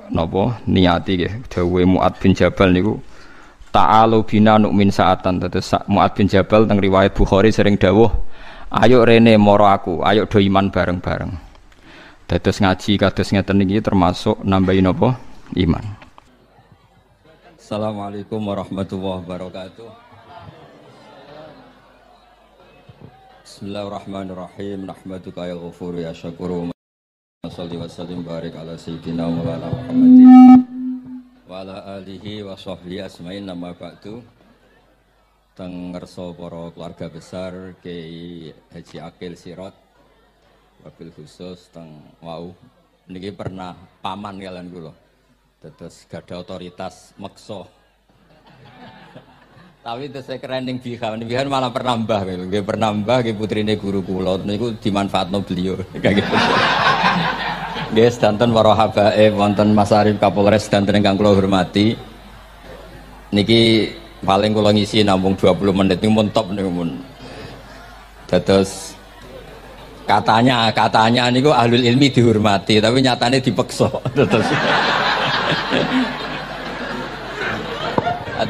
napa niati nggih dawuhe Mu'ad bin Jabal niku ta'alu bina nu'min sa'atan. Terus Mu'ad bin Jabal teng riwayat Bukhari sering dawuh, ayo rene moro aku, ayo do iman bareng-bareng. Dados ngaji kados ngeten iki termasuk nambahi napa iman. Assalamualaikum warahmatullahi wabarakatuh. Bismillahirrahmanirrahim. Nahmaduka ya ghafur ya syakuru. Shalli wa sallim barik ala sayyidina Maulana Muhammadin wa ala alihi wa sahbihi asma'in. Nama ba'du. Teng ngersa para keluarga besar Kiai Haji Akil Sirot wabil khusus teng wau niki pernah paman kalian kula dados gadah otoritas meksa. Tapi itu saya keren ning bihan malah pernah mbah nggih pernah mbah nggih putrine guru kula niku dimanfaatno beliau kayak gitu. Nggih sedanten para habaib wonten Mas Arif Kapolres sedanten ingkang kula hormati. Niki paling kula ngisi namung 20 menit niku mun top niku mun. Dados katanya niku ahlul ilmi dihormati tapi nyatane dipeksa.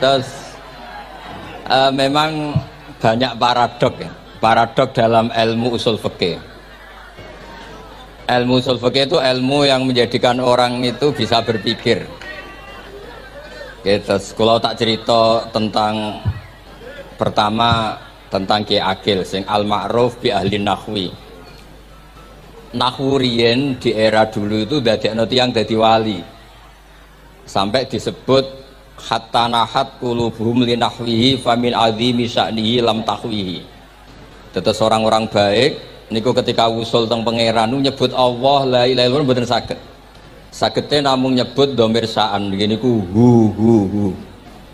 Terus memang banyak paradok dalam ilmu usul fikih. Ilmu usul fikih itu ilmu yang menjadikan orang itu bisa berpikir. Terus kalau tak cerita tentang pertama tentang Ki Akil sing al-ma'ruf bi ahli nahwi. Nahwu riyen di era dulu itu dadekno tiyang dadi wali. Sampai disebut hatta nahat qulubuhum li nahwihi famin azimi sya'nihi lam tahwihi. Tetes orang-orang baik niku ketika usul teng pangeran nyebut Allah la ilaha illallah mboten saged. Sagete namung nyebut dhamir sa'an niku hu.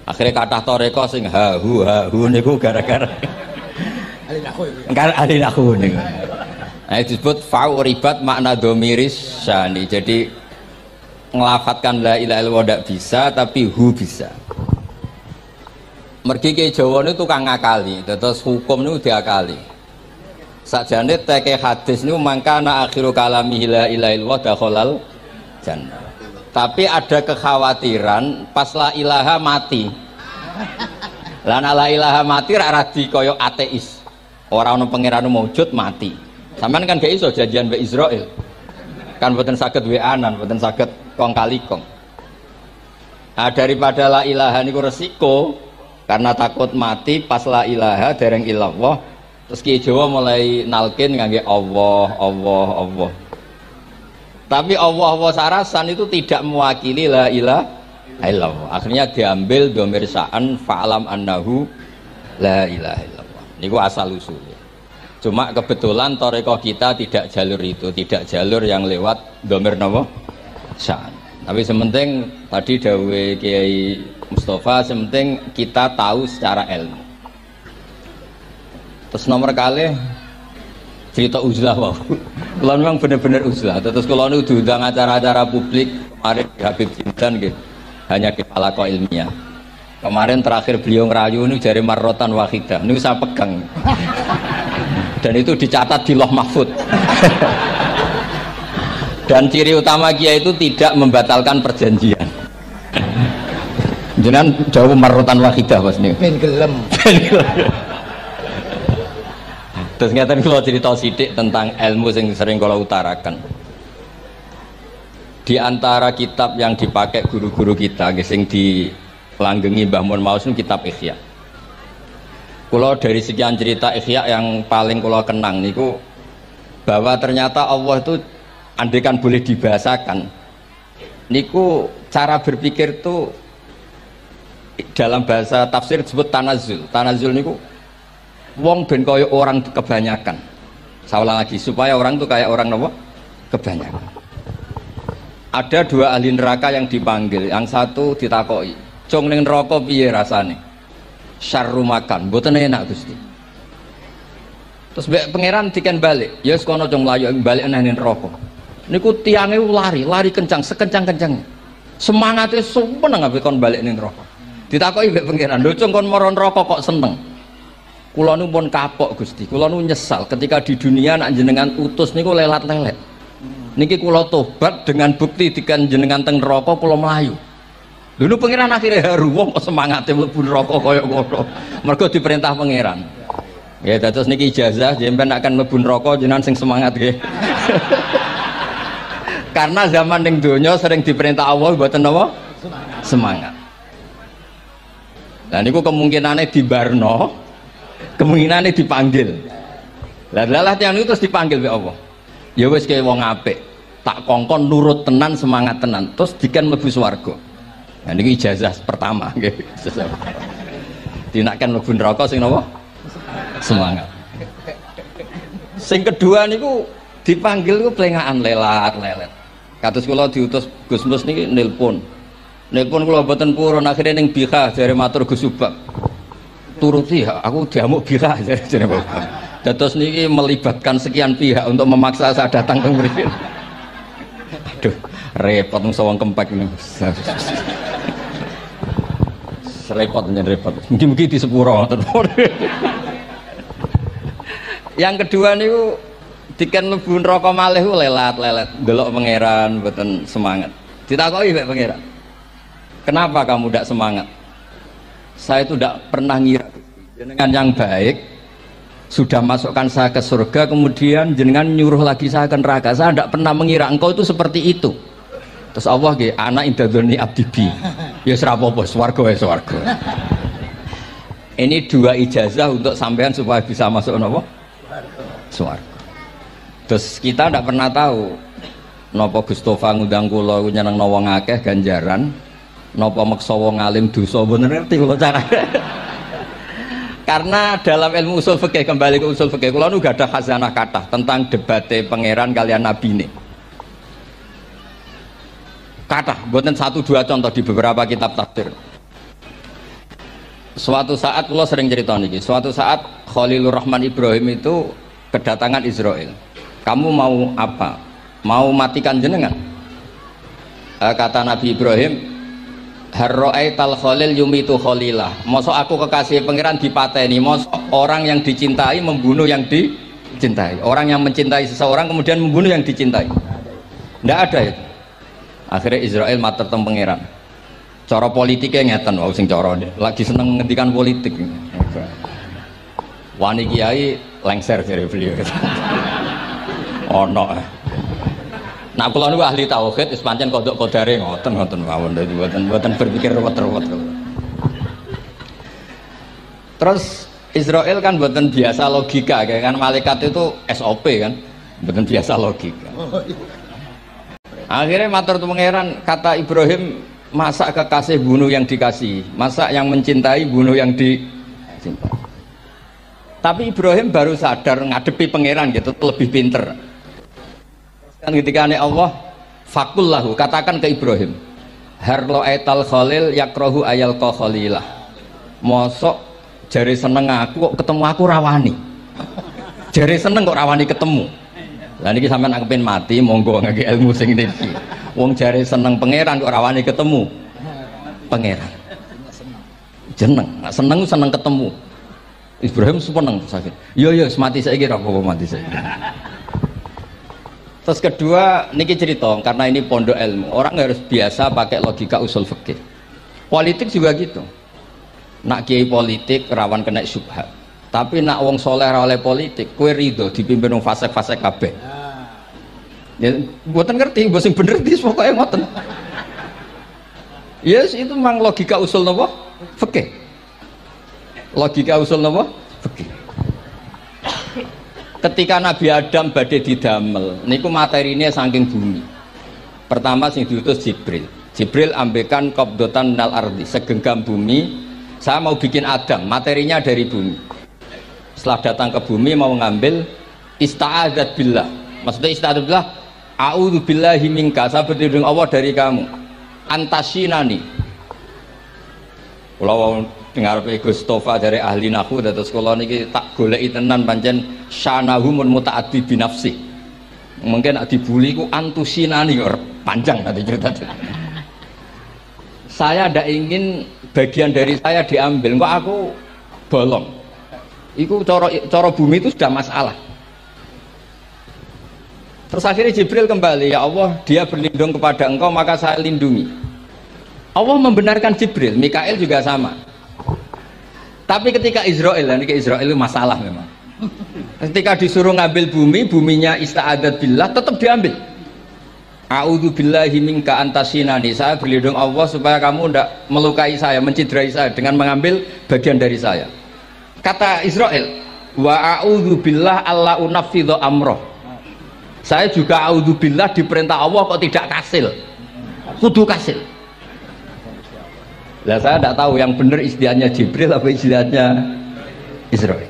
Akhirnya kathah toreko sing ha hu niku gara-gara ahli nahwu niku. Nah disebut fa'uribat makna dhamiris sya'ni. Jadi ngelafatkan la ilaha illallah tidak bisa tapi hu bisa. Mergi ke Jawa itu tukang ngakali, terus hukum itu diakali. Sakjane teke hadis niku mangkana akhiru kalami la ilaha illallah dakhalal jannah. Tapi ada kekhawatiran pas la ilaha mati. Lah la ilaha mati ra radi kaya ateis. Ora ono pangeran maujud mati. Sampeyan kan gak iso janjian mbek Israil. Kan mboten saged weanan, mboten saged kong kali kong. Nah, daripada la ilaha niku resiko karena takut mati pas la ilaha dereng ilallah. Terus Ki Jawa mulai nalkin ngangge Allah. Tapi Allah sarasan itu tidak mewakili la ilaha illallah. Akhirnya diambil dhamir sa'an fa'lam annahu la ilaha illallah. Niku asal usulnya. Cuma kebetulan toreko kita tidak jalur itu, tidak jalur yang lewat dhamir napa sa'an. Tapi sementing tadi dawuhe Kiai Mustafa, sementing kita tahu secara ilmu. Terus nomor kali cerita uzlah wau. Kalau memang benar-benar uzlah. Terus kalau nu diundang acara-acara publik kemarin di Habib Jindan gitu, hanya di halaqah ilmiah. Kemarin terakhir beliau ngerayu ini jari marrotan wahidah. Ini saya pegang. Dan itu dicatat di Loh Mahfud. Dan ciri utama Kiai itu tidak membatalkan perjanjian. Jangan jauh marrotan wahidah pas nih. Ben gelem. Terus ngeten kalau cerita sidik tentang ilmu yang sering kalau utarakan. Di antara kitab yang dipakai guru-guru kita, yang dilanggengi Mbah Mun Maus itu kitab Ihya. Kalau dari sekian cerita Ihya yang paling kalau kenang niku bahwa ternyata Allah itu andaikan boleh dibahasakan niku cara berpikir itu dalam bahasa tafsir disebut tanazul niku wong ben kaya orang kebanyakan. Saya ulang lagi supaya orang itu kayak orang nopo kebanyakan. Ada dua ahli neraka yang dipanggil, yang satu ditakoki, "Cung ning neraka piye rasane?" Syarru makan, mboten enak Gusti. Terus mbek pangeran diken balik, ya wis kono cung mlayu balik nang neraka. Niku tiange lari kencang, sekencang-kencang. Semangate sumeneng ambek kon balik ning neraka. Ditakoki mbek pangeran, "Lho cung kon mara neraka kok seneng?" Kula nu pun kapok Gusti, kula nu nyesal ketika di dunia nak jenengan utus niku lelat-lelet. Niki kula tobat dengan bukti dikan jenengan teng neraka kula mlayu. Dulu pangeran akhirnya haru wong kok semangate mlebu neraka kaya ngono. Mergo diperintah pangeran. Ya terus niki ijazah jenengan akan mlebu neraka jenengan sing semangat nggih. Karena zaman ning donya sering diperintah Allah mboten napa? Semangat. Lah niku kemungkinane dibarno, kemungkinane dipanggil. Lah tiyang niku terus dipanggil oleh Allah. Ya wis kaya wong apik, tak kongkon nurut tenan semangat tenan terus dikan mlebu swarga. Nah niki ijazah pertama nggih. Dinaken mlebu neraka sing napa? Semangat. Sing kedua niku dipanggil niku plengakan lelat-lelet. Kados kula diutus Gus Mus niki nelpon. Nelpon kula mboten purun akhire ning Bika jare matur Gus Subak. Turuti aku diamuk Bika jare Bapak. Dados niki melibatkan sekian pihak untuk memaksa saya datang ke mriki. Aduh, repot wong sawang kempek niku. Repot nyen repot. Mugi-mugi di sepuro. Yang kedua niku diken mlebu neraka malih lelat-lelet, delok pangeran mboten semangat. Ditakoki mek pangeran. Kenapa kamu tidak semangat? Saya itu tidak pernah ngira jenengan yang baik sudah masukkan saya ke surga, kemudian jenengan nyuruh lagi saya ke neraka. Saya tidak pernah mengira engkau itu seperti itu. Terus Allah nggih, ana indadzoni abdibi. Ya serapopo, swarga ya swarga. Ini dua ijazah untuk sampean supaya bisa masuk napa? Swarga. Terus kita tidak pernah tahu napa Gustofa ngundang kula nyeneng wong akeh ganjaran, napa meksa wong alim dosa bener ngerti kula carane. Karena dalam ilmu usul fikih, kembali ke usul fikih, kula nu gak ada khazanah kathah tentang debate pangeran kalian nabi ini. Kathah, mboten satu dua contoh di beberapa kitab tafsir. Suatu saat kula sering cerita niki, suatu saat Khalilur Rahman Ibrahim itu kedatangan Israel. Kamu mau apa? Mau matikan jenengan? Kata Nabi Ibrahim, Harro'aital khalil yumitu khalilah. Mosok aku kekasih pangeran dipateni. Mosok orang yang dicintai membunuh yang dicintai. Orang yang mencintai seseorang kemudian membunuh yang dicintai. Tidak ada itu. Akhirnya Israel matur teng pangeran. Cara politiknya ngeten, wau sing cara lagi seneng ngendikan politik. Wani kiai lengser dari beliau. Ono. Nah kula niku ahli tauhid wis pancen kodok kodare ngoten mawon dadi mboten berpikir ruwet-ruwet. Terus Israel kan mboten biasa logika kan malaikat itu SOP kan mboten biasa logika. Akhirnya matur tu pangeran, kata Ibrahim, masa kekasih bunuh yang dikasih, masa yang mencintai bunuh yang dicintai. Tapi Ibrahim baru sadar ngadepi pangeran gitu lebih pinter. Kan ketika Allah fakullahu katakan ke Ibrahim harlo aital khalil yakrohu ayal khalilah mosok jari seneng aku kok ketemu aku rawani jari seneng kok rawani ketemu lah niki sampean aku pengen mati monggo ngake ilmu sing niki wong jari seneng pangeran kok rawani ketemu pangeran jeneng seneng ketemu Ibrahim seneng sakit yo mati saiki ra apa mati saiki. Terus kedua, niki cerita karena ini pondok ilmu, orang harus biasa pakai logika usul fikih. Politik juga gitu. Nak kiai politik rawan kena syubhat. Tapi nak wong soleh oleh politik, kue ridho dipimpin wong fasik-fasik kabeh. Ya, buatan ngerti, sing bener di pokoknya ngoten. Yes, itu memang logika usul napa? Fikih. Logika usul napa? Fikih. Ketika Nabi Adam badai didamel niku materinya saking bumi. Pertama sing diutus Jibril ambekan qabdotan minal ardi, segenggam bumi. Saya mau bikin Adam, materinya dari bumi. Setelah datang ke bumi mau ngambil ista'adzat billah. Maksudnya ista'adzat billah, a'udzu billahi minka, saya berlindung Allah dari kamu. Antasinani. Kalau dengar Gus Tofa dari ahli nahu terus kula niki tak goleki tenan pancen syanahumun mutaaddi binafsi. Mungkin dibuli ku antusinani kok panjang nanti cerita. Saya tidak ingin bagian dari saya diambil, kok aku bolong. Iku cara bumi itu sudah masalah. Terus akhirnya Jibril kembali, ya Allah dia berlindung kepada engkau maka saya lindungi. Allah membenarkan Jibril, Mikail juga sama. Tapi ketika Israel, ini ke Israel itu masalah memang. Ketika disuruh ngambil bumi, buminya ista'adat billah, tetap diambil. A'udzu billahi minka antasinani. Saya berlindung Allah supaya kamu tidak melukai saya, menciderai saya dengan mengambil bagian dari saya. Kata Israel, wa a'udzu billah alla unafidhu amroh. Saya juga a'udzu billah diperintah Allah kok tidak kasil. Kudu kasil. Lah saya tidak tahu yang benar istilahnya Jibril apa istilahnya Israel.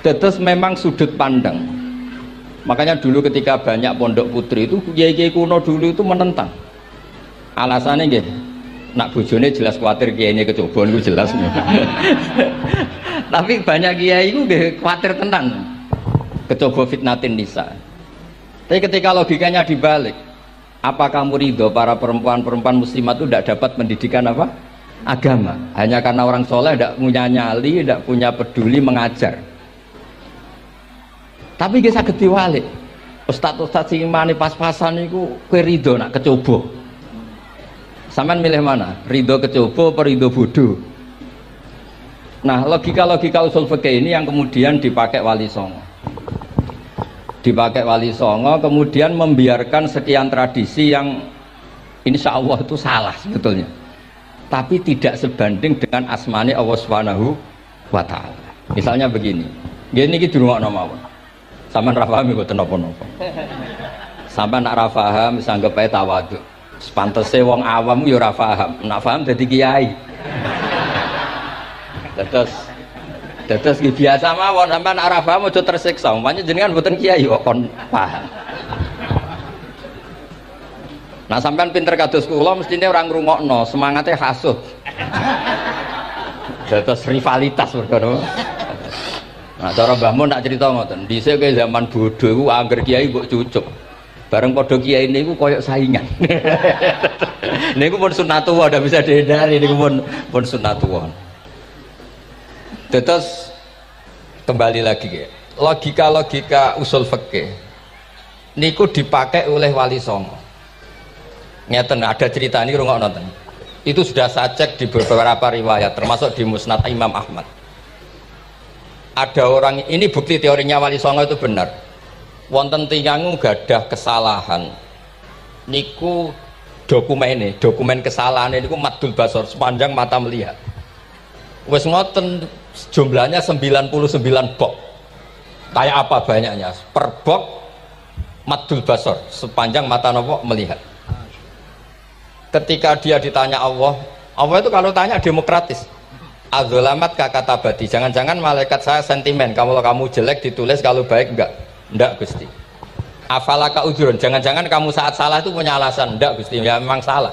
Terus memang sudut pandang. Makanya dulu ketika banyak pondok putri itu kiai-kiai kuno dulu itu menentang. Alasannya nggih, nak bojone jelas khawatir kiainya kecobaan itu jelas. Tapi banyak kiai itu nggih khawatir tenan. Kecoba fitnatin nisa. Tapi ketika logikanya dibalik, apa kamu ridho para perempuan-perempuan muslimat itu tidak dapat pendidikan apa? Agama. Hanya karena orang soleh tidak punya nyali, tidak punya peduli mengajar. Tapi kita saged diwalik. Ustaz-ustaz sing imane pas-pasan niku kowe ridho nak kecoba. Sampeyan milih mana? Ridho kecoba apa ridho bodoh? Nah, logika-logika usul fikih ini yang kemudian dipakai Wali Songo. Dipakai Wali Songo kemudian membiarkan sekian tradisi yang insya Allah itu salah sebetulnya. Tapi tidak sebanding dengan asmani Allah Subhanahu wa ta'ala. Misalnya begini. Gini iki dirungokno mawon. Sampeyan ra paham kok napa-napa. Sampeyan nak ra paham wis anggap ae tawadhu. Sepantese wong awam yo ora paham. Nak paham dadi kiai. Terus biasa mawon sampeyan nak ra paham aja tersiksa. Umpamane jenengan mboten kiai kok kon paham. Nah sampeyan pinter kados kula mestine ora ngrungokno, semangate hasud. Terus rivalitas mergo. Nah, cara Mbah Mun nak cerita ngoten, dhisik ke zaman bodoh iku angger kiai mbok cucuk. Bareng padha kiai niku koyok saingan. Niku pun sunatullah ndak bisa dihindari niku pun sunatullah. Terus kembali lagi ya. Logika-logika usul fikih niku dipakai oleh Wali Songo. Ngeten ada cerita ini rungokno nonton. Itu sudah saya cek di beberapa riwayat termasuk di Musnad Imam Ahmad. Ada orang, ini bukti teorinya Wali Songo itu benar. Wonten tiyang gadah kesalahan niku dokumen kesalahan niku madul basor sepanjang mata melihat. Wes ngoten jumlahnya 99 bok. Kayak apa banyaknya? Per bok madul basor sepanjang mata nopo melihat. Ketika dia ditanya Allah itu kalau tanya demokratis. Adzolamat kata badi, jangan-jangan malaikat saya sentimen, kalau kamu jelek ditulis, kalau baik enggak Gusti. Afalaka ujurun, jangan-jangan kamu saat salah itu punya alasan, enggak Gusti, ya memang salah.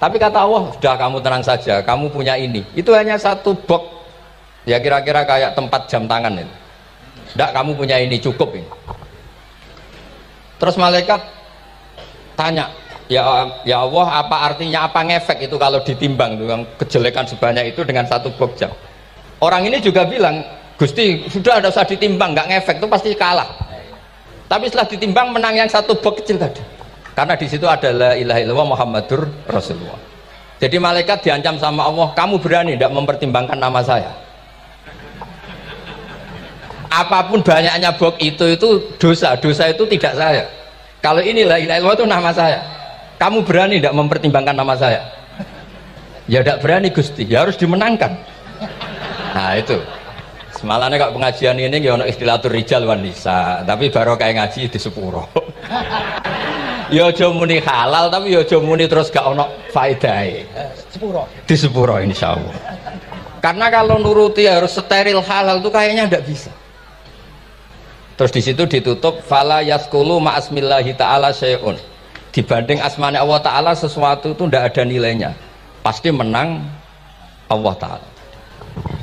Tapi kata Allah, sudah kamu tenang saja, kamu punya ini. Itu hanya satu box, ya kira-kira kayak tempat jam tangan itu. Enggak, kamu punya ini, cukup ini. Terus malaikat tanya, ya Allah, apa artinya, apa ngefek itu kalau ditimbang dengan kejelekan sebanyak itu dengan satu box jam. Orang ini juga bilang, Gusti sudah ada usah ditimbang, nggak ngefek itu pasti kalah. Tapi setelah ditimbang menang yang satu box kecil tadi, karena di situ ada la ilaha illallah Muhammadur Rasulullah. Jadi malaikat diancam sama Allah, kamu berani tidak mempertimbangkan nama saya? Apapun banyaknya box itu dosa itu tidak saya. Kalau ini la ilaha illallah itu nama saya. Kamu berani tidak mempertimbangkan nama saya? Ya tidak berani Gusti, ya harus dimenangkan. Nah itu semalamnya kok pengajian ini ya ono istilatur rijal wan nisa, tapi baru kayak ngaji di sepuro. Ya aja muni halal tapi ya aja muni terus gak ono faedahe. Sepuro. Di sepuro insyaallah. Karena kalau nuruti harus steril halal itu kayaknya tidak bisa. Terus di situ ditutup fala yaskulu ma'asmillahi ta'ala syai'un. Dibanding asmane Allah Ta'ala sesuatu itu tidak ada nilainya, pasti menang Allah Ta'ala.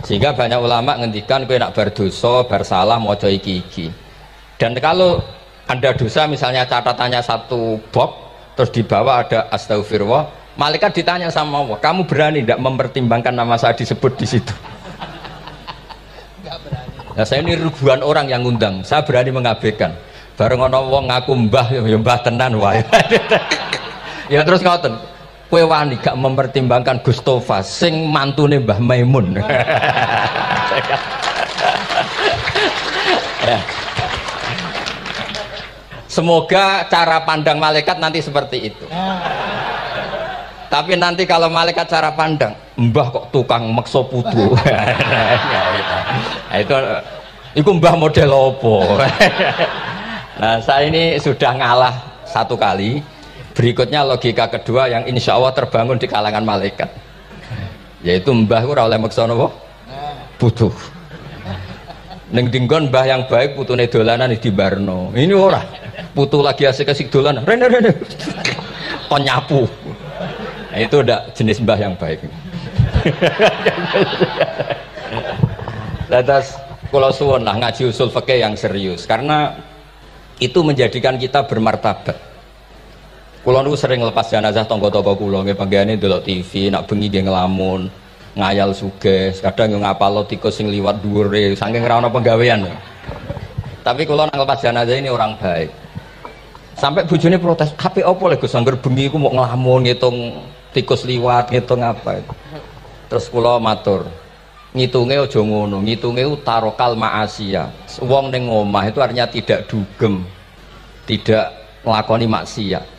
Sehingga banyak ulama ngendikan kowe nak berdosa, bersalah maca iki. Dan kalau Anda dosa misalnya catatannya satu box terus di bawah ada astagfirullah, malaikat ditanya sama Allah, kamu berani tidak mempertimbangkan nama saya disebut di situ? Nah, saya ini ribuan orang yang ngundang, saya berani mengabaikan. Bareng ana wong ngaku mbah ya mbah tenan wae. Ya terus ngoten. Kowe wani gak mempertimbangkan Gustofa sing mantune Mbah Maimun. Ya. Semoga cara pandang malaikat nanti seperti itu. Tapi nanti kalau malaikat cara pandang, mbah kok tukang meksa putu. Nah, itu mbah model opo. Nah, saya ini sudah ngalah satu kali. Berikutnya logika kedua yang insya Allah terbangun di kalangan malaikat, yaitu mbah ora oleh meksa napa? Putu. Ning dinggon mbah yang baik putune dolanan di barno. Ini ora. Putu lagi asik-asik dolanan. Rene. Kon nyapu. Nah, itu udah jenis mbah yang baik. Lantas kula suwun lah ngaji usul fikih yang serius karena itu menjadikan kita bermartabat. Kula niku sering lepas jenazah tangga-tangga kula nggih panggihane delok TV, nak bengi nggih ngelamun, ngayal sugih, kadang yo ngapalo tikus sing liwat dhuwure saking ora ana penggawean. Tapi kula nang lepas jenazah ini orang baik. Sampai bojone protes, "Apik opo le Gus angger bengi iku mau ngelamun ngitung tikus liwat, ngitung apa?" Terus kula matur, ngitunge aja ngono, ngitunge tarokal ma'asiya. Wong ning omah itu artinya tidak dugem, tidak nglakoni maksiat.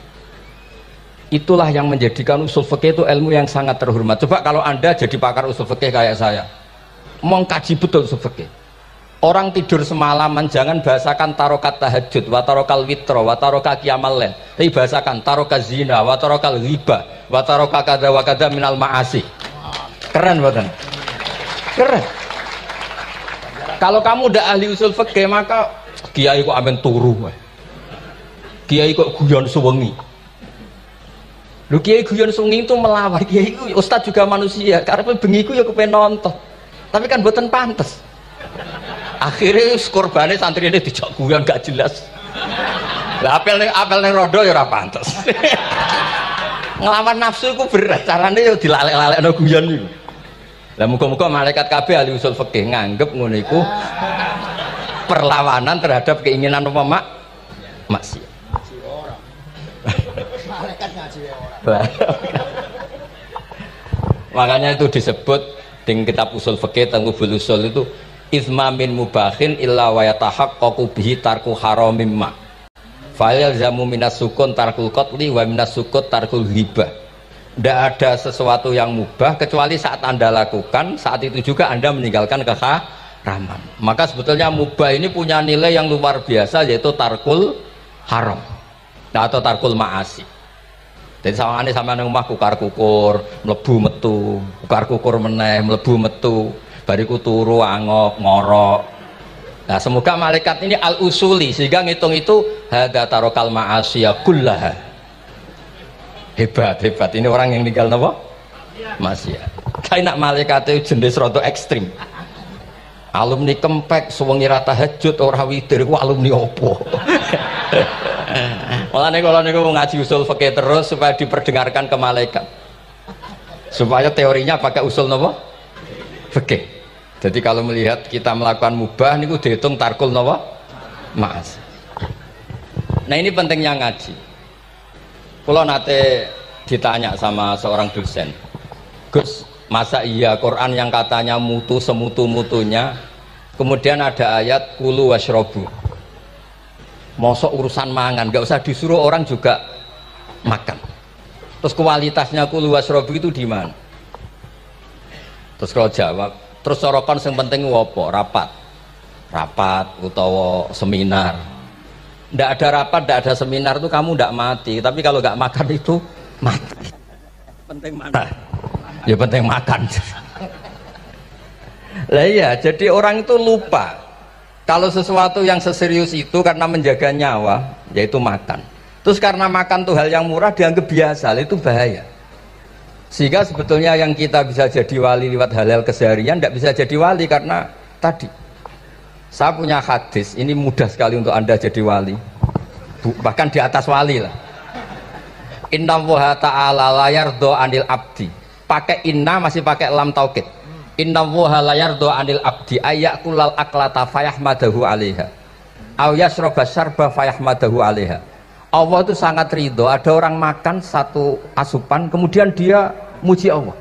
Itulah yang menjadikan usul fikih itu ilmu yang sangat terhormat. Coba kalau Anda jadi pakar usul fikih kayak saya, mengkaji betul usul fikih. Orang tidur semalaman jangan bahasakan tarokat tahajud, wa tarokal witro, wa taroka qiyamal lail. Tapi bahasakan taroka zina, wa tarokal ghibah, wa taroka kada wa kada minal ma'asi. Keren bukan? Keren. Kalau kamu udah ahli usul fikih maka kiai kok amen turu. Kiai kok guyon suwengi. Lu kiai guyon sungi itu melawar, kiai itu ustad juga manusia, karena bengi itu ya kepengen nonton, tapi kan buatan pantas. Akhirnya korbannya santri ini dijak guyon gak jelas. Lah apel neng rodo ya ora pantas. Ngelawan nafsu itu berat, caranya ya dilalek-lalek no guyon itu. Lah muga-muga malaikat kabeh ahli usul fikih nganggep ngono iku perlawanan terhadap keinginan apa maksiat. Makanya itu disebut di kitab usul fikih Tanghubul Usul itu izma min mubahin illa wa yatahaqqaqu bihi tarku haramim ma fa'il zamu minas sukun tarkul qatli wa minas sukut tarkul ghibah. Tidak ada sesuatu yang mubah kecuali saat Anda lakukan, saat itu juga Anda meninggalkan keharaman. Maka sebetulnya mubah ini punya nilai yang luar biasa, yaitu tarkul haram atau tarkul ma'asi. Jadi sawangane sampean nang omah kukar kukur, mlebu metu, kukar kukur meneh, mlebu metu, bariku turu angok, ngorok. Nah, semoga malaikat ini al-usuli sehingga ngitung itu hadza tarokal ma'asiya kullaha. Hebat. Ini orang yang ninggal napa? Maksiat. Kayak nak malaikat itu jenis rada ekstrim. Alumni kempek suwengi ra tahajud ora witir ku alumni opo? Mulane kalau niku ngaji usul fikih terus supaya diperdengarkan ke malaikat. Supaya teorinya pakai usul napa? Fikih. Jadi kalau melihat kita melakukan mubah niku dihitung tarkul napa? Ma'as. Nah, ini pentingnya ngaji. Kalau nate ditanya sama seorang dosen, "Gus, masa iya Quran yang katanya mutu semutu-mutunya kemudian ada ayat kulu washrobu, mosok urusan mangan gak usah disuruh orang juga makan, terus kualitasnya kulu washrobu itu di mana?" Terus kalau jawab, terus sorokan yang penting wopo rapat utawa seminar. Ndak ada rapat, ndak ada seminar itu kamu ndak mati, tapi kalau nggak makan itu mati. Penting mana? Ya penting makan. Lah iya, jadi orang itu lupa kalau sesuatu yang seserius itu karena menjaga nyawa, yaitu makan. Terus karena makan tuh hal yang murah dianggap biasa, itu bahaya. Sehingga sebetulnya yang kita bisa jadi wali lewat halal keseharian tidak bisa jadi wali karena tadi. Saya punya hadis, ini mudah sekali untuk Anda jadi wali. Bahkan di atas wali lah. Inna woha ta'ala layardo anil abdi. Pakai inna masih pakai lam taukid. Inna woha layardo anil abdi ayyakulal aklata fayahmadahu alaiha. Au yasroba syarba fayahmadahu alaiha. Allah itu sangat ridho. Ada orang makan satu asupan, kemudian dia muji Allah.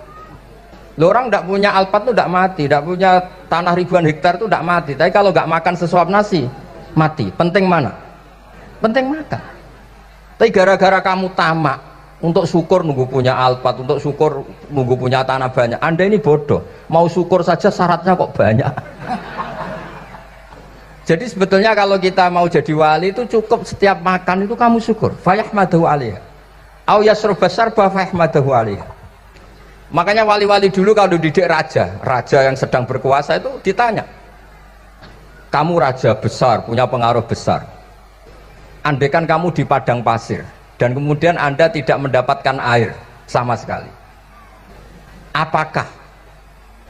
Loh, orang tidak punya alpat itu tidak mati, tidak punya tanah ribuan hektar itu tidak mati. Tapi kalau nggak makan sesuap nasi, mati. Penting mana? Penting makan. Tapi gara-gara kamu tamak untuk syukur nunggu punya alpat, untuk syukur nunggu punya tanah banyak. Anda ini bodoh. Mau syukur saja syaratnya kok banyak. Jadi sebetulnya kalau kita mau jadi wali itu cukup setiap makan itu kamu syukur. Fayahmadahu alaiha. Au yasruba syarba fayahmadahu alaiha. Makanya wali-wali dulu kalau didik raja yang sedang berkuasa itu ditanya, kamu raja besar, punya pengaruh besar. Andaikan kamu di padang pasir dan kemudian Anda tidak mendapatkan air sama sekali, apakah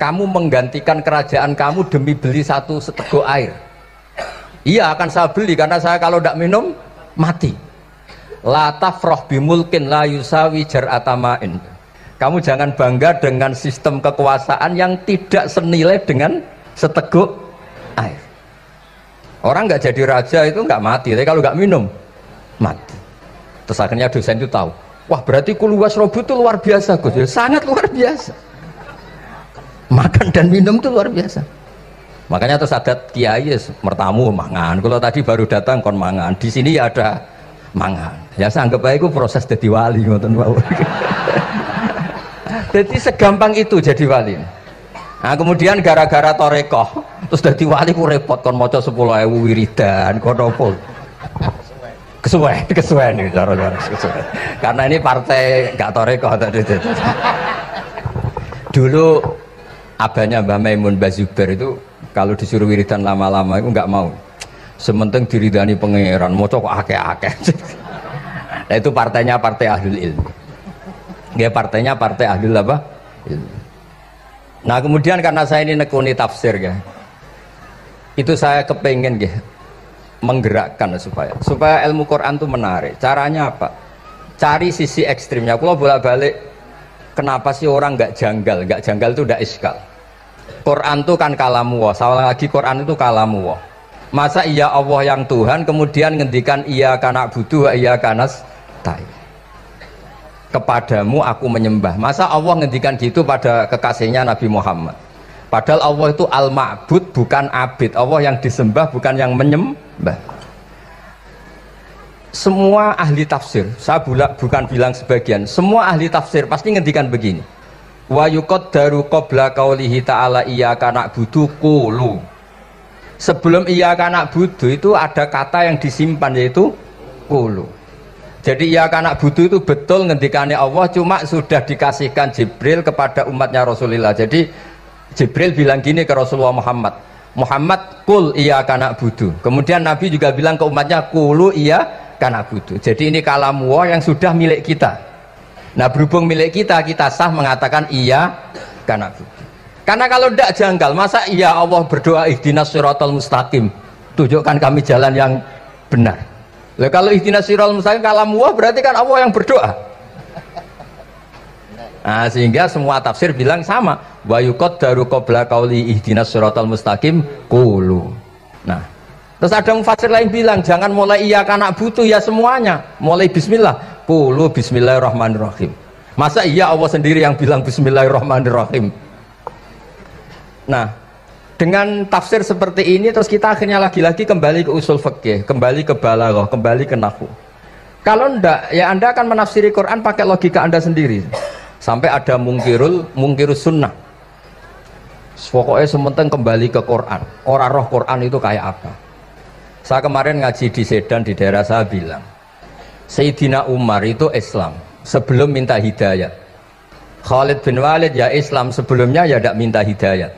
kamu menggantikan kerajaan kamu demi beli satu seteguk air? Iya, akan saya beli karena saya kalau tidak minum mati. La tafrah bimulkin la yusawi jar'atamain. Kamu jangan bangga dengan sistem kekuasaan yang tidak senilai dengan seteguk air. Orang nggak jadi raja itu nggak mati, tapi kalau nggak minum mati. Terus akhirnya dosen itu tahu, wah berarti kuluwas robu itu luar biasa Gus, ya, sangat luar biasa. Makan dan minum itu luar biasa. Makanya terus ada kiai mertamu mangan. Kalau tadi baru datang kon mangan, di sini ya ada mangan. Ya saya anggap aja itu proses jadi wali, ngoten wae. Jadi segampang itu jadi wali. Nah kemudian gara-gara torekoh terus jadi wali ku repot kon maca 10.000 wiridan kon opo. Kesuwen nih cara-cara kesuwen. Karena ini partai gak torekoh tadi. Dulu abahnya Mbah Maimun Bazuber itu kalau disuruh wiridan lama-lama itu nggak mau. Sementing diridani pangeran, maca kok akeh-akeh. Nah itu partainya partai ahlul ilmi. Ya partainya partai ahlul apa? Ilmi. Nah kemudian karena saya ini nekuni tafsir ya, itu saya kepengen ya menggerakkan supaya ilmu Quran itu menarik. Caranya apa? Cari sisi ekstrimnya. Kalau bolak-balik, kenapa sih orang nggak janggal? Nggak janggal itu udah iskal. Quran itu kan kalamu Allah. Salah lagi Quran itu kalamu Allah. Masa iya Allah yang Tuhan kemudian ngendikan iya kana butuh iya kanas tai. Kepadamu aku menyembah. Masa Allah ngendikan gitu pada kekasihnya Nabi Muhammad? Padahal Allah itu al-ma'bud bukan abid. Allah yang disembah bukan yang menyembah. Semua ahli tafsir, saya bukan bilang sebagian, semua ahli tafsir pasti ngendikan begini. Wa yuqaddaru qabla qaulihi ta'ala iyyaka na'budu qulu. Sebelum iyyaka na'budu itu ada kata yang disimpan yaitu qulu. Jadi iyyaka na'budu itu betul ngendikannya Allah, cuma sudah dikasihkan Jibril kepada umatnya Rasulullah. Jadi Jibril bilang gini ke Rasulullah Muhammad qul iyyaka na'budu. Kemudian Nabi juga bilang ke umatnya qulu iyyaka na'budu. Jadi ini kalam Allah yang sudah milik kita. Nah berhubung milik kita, kita sah mengatakan iyyaka na'budu. Karena kalau tidak janggal, masa iya Allah berdoa ihdinas siratal mustaqim, tunjukkan kami jalan yang benar. Lah kalau ihdinas siratal mustaqim kalam Allah berarti kan Allah yang berdoa. Nah, sehingga semua tafsir bilang sama. Wa yuqaddaru qabla qauli ihdinas siratal mustaqim qulu. Nah, terus ada mufassir lain bilang jangan mulai iyyaka na'budu ya semuanya, mulai bismillah, qulu bismillahirrahmanirrahim. Masa iya Allah sendiri yang bilang bismillahirrahmanirrahim? Nah, dengan tafsir seperti ini terus kita akhirnya lagi-lagi kembali ke usul fikih, kembali ke balaghah, kembali ke nahwu. Kalau ndak, ya Anda akan menafsiri Quran pakai logika Anda sendiri. Sampai ada mungkirus sunnah. Pokoknya sementing kembali ke Quran. Orang roh Quran itu kayak apa? Saya kemarin ngaji di Sedan di daerah saya bilang, Sayyidina Umar itu Islam sebelum minta hidayat. Khalid bin Walid ya Islam sebelumnya ya tidak minta hidayat.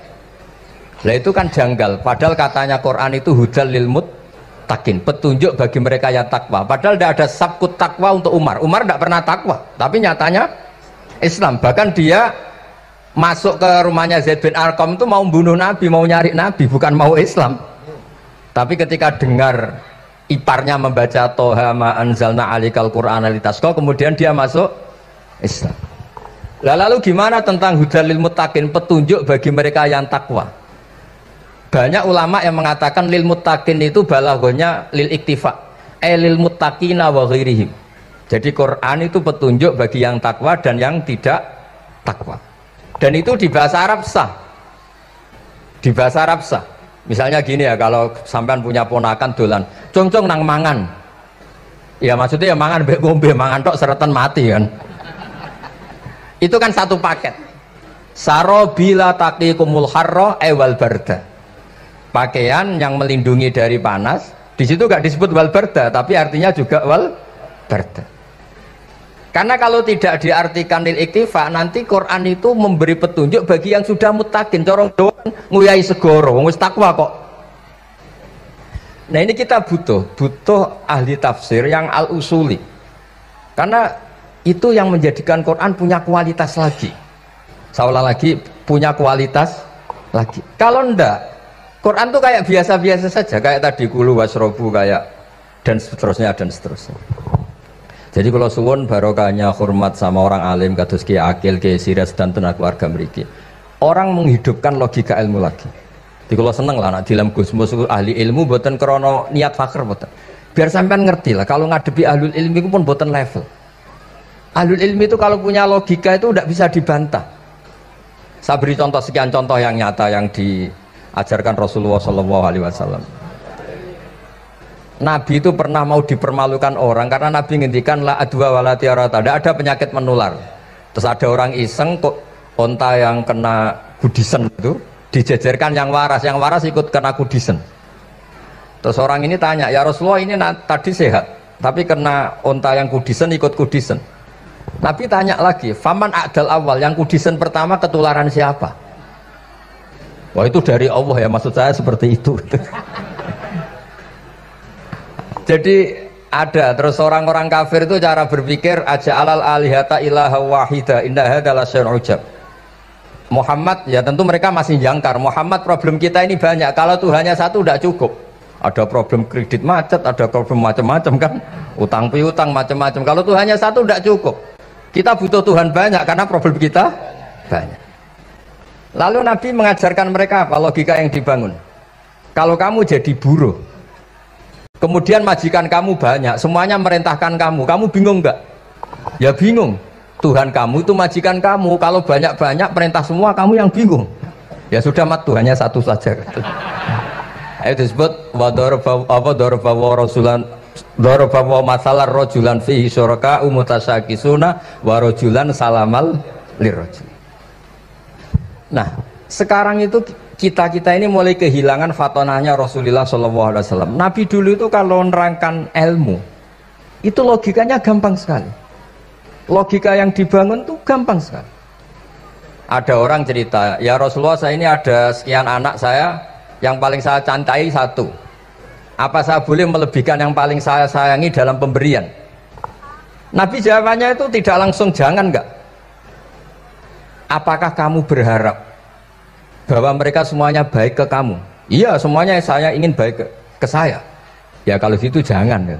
Nah itu kan janggal, padahal katanya Quran itu hudal lil muttaqin, petunjuk bagi mereka yang takwa. Padahal tidak ada sabkut takwa untuk Umar. Umar tidak pernah takwa, tapi nyatanya Islam. Bahkan dia masuk ke rumahnya Zaid bin Arqam itu mau bunuh Nabi, mau nyari Nabi, bukan mau Islam. Tapi ketika dengar iparnya membaca Toha ma anzalna alikal Qur'ana litasqa, kemudian dia masuk Islam. Lalu gimana tentang hudal lil muttaqin, petunjuk bagi mereka yang takwa? Banyak ulama yang mengatakan lil muttaqin itu balaghahnya lil iktifa, lil muttaqina wa ghairihim. Jadi Quran itu petunjuk bagi yang takwa dan yang tidak takwa. Dan itu di bahasa Arab sah. Di bahasa Arab sah. Misalnya gini ya, kalau sampean punya ponakan dolan, congcong nang mangan. Ya maksudnya ya mangan mbek ngombe, mangan tok seretan mati kan. Itu kan satu paket. Sarobila taqikumul harra wal barda. Pakaian yang melindungi dari panas. Di situ gak disebut wal barda, tapi artinya juga wal barda. Karena kalau tidak diartikan lil iktifa, nanti Quran itu memberi petunjuk bagi yang sudah muttaqin. Corong doang nguyai segoro, wis takwa kok. Nah ini kita butuh ahli tafsir yang al-usuli. Karena itu yang menjadikan Quran punya kualitas lagi. Seolah lagi punya kualitas lagi. Kalau ndak, Quran tuh kayak biasa-biasa saja, kayak tadi kulu wasrobu kayak dan seterusnya dan seterusnya. Jadi kalau suwun barokahnya hormat sama orang alim kados Ki Akil, Ki Siras dan tenaga keluarga mriki. Orang menghidupkan logika ilmu lagi. Jadi kalau seneng lah nak dilem Gus Mus ahli ilmu boten krana niat fakir boten. Biar sampean ngerti lah kalau ngadepi ahlul ilmi itu pun boten level. Ahlul ilmi itu kalau punya logika itu tidak bisa dibantah. Saya beri contoh sekian contoh yang nyata yang diajarkan Rasulullah SAW. Nabi itu pernah mau dipermalukan orang karena Nabi ngendikan la adwa wala tiarata, tidak ada penyakit menular. Terus ada orang iseng kok onta yang kena kudisen itu dijejerkan yang waras ikut kena kudisen. Terus orang ini tanya, ya Rasulullah ini tadi sehat, tapi kena onta yang kudisen ikut kudisen. Nabi tanya lagi, faman a'dal awal, yang kudisen pertama ketularan siapa? Wah itu dari Allah ya, maksud saya seperti itu. Jadi ada terus orang-orang kafir itu cara berpikir aja alal alihata ilaha wahida indah adalah syai'un ujab. Muhammad ya tentu mereka masih jangkar. Muhammad problem kita ini banyak. Kalau Tuhannya satu tidak cukup. Ada problem kredit macet, ada problem macam-macam kan, utang piutang macam-macam. Kalau Tuhannya satu tidak cukup. Kita butuh Tuhan banyak karena problem kita banyak. Lalu Nabi mengajarkan mereka apa logika yang dibangun. Kalau kamu jadi buruh, kemudian majikan kamu banyak, semuanya merintahkan kamu bingung nggak? Ya bingung. Tuhan kamu itu majikan kamu, kalau banyak-banyak perintah semua kamu yang bingung. Ya sudah mat Tuhannya satu saja. Itu disebut wadorobawa rasulan dorobawa masalah rojulan fihi syuraka umutasakisuna warojulan salamal lirrojul. Nah sekarang itu kita ini mulai kehilangan fatonahnya Rasulullah SAW. Nabi dulu itu kalau nerangkan ilmu itu logikanya gampang sekali. Logika yang dibangun itu gampang sekali. Ada orang cerita, ya Rasulullah saya ini ada sekian anak saya, yang paling saya cintai satu. Apa saya boleh melebihkan yang paling saya sayangi dalam pemberian? Nabi jawabannya itu tidak langsung jangan enggak. Apakah kamu berharap bahwa mereka semuanya baik ke kamu? Iya, semuanya saya ingin baik ke saya. Ya kalau gitu jangan.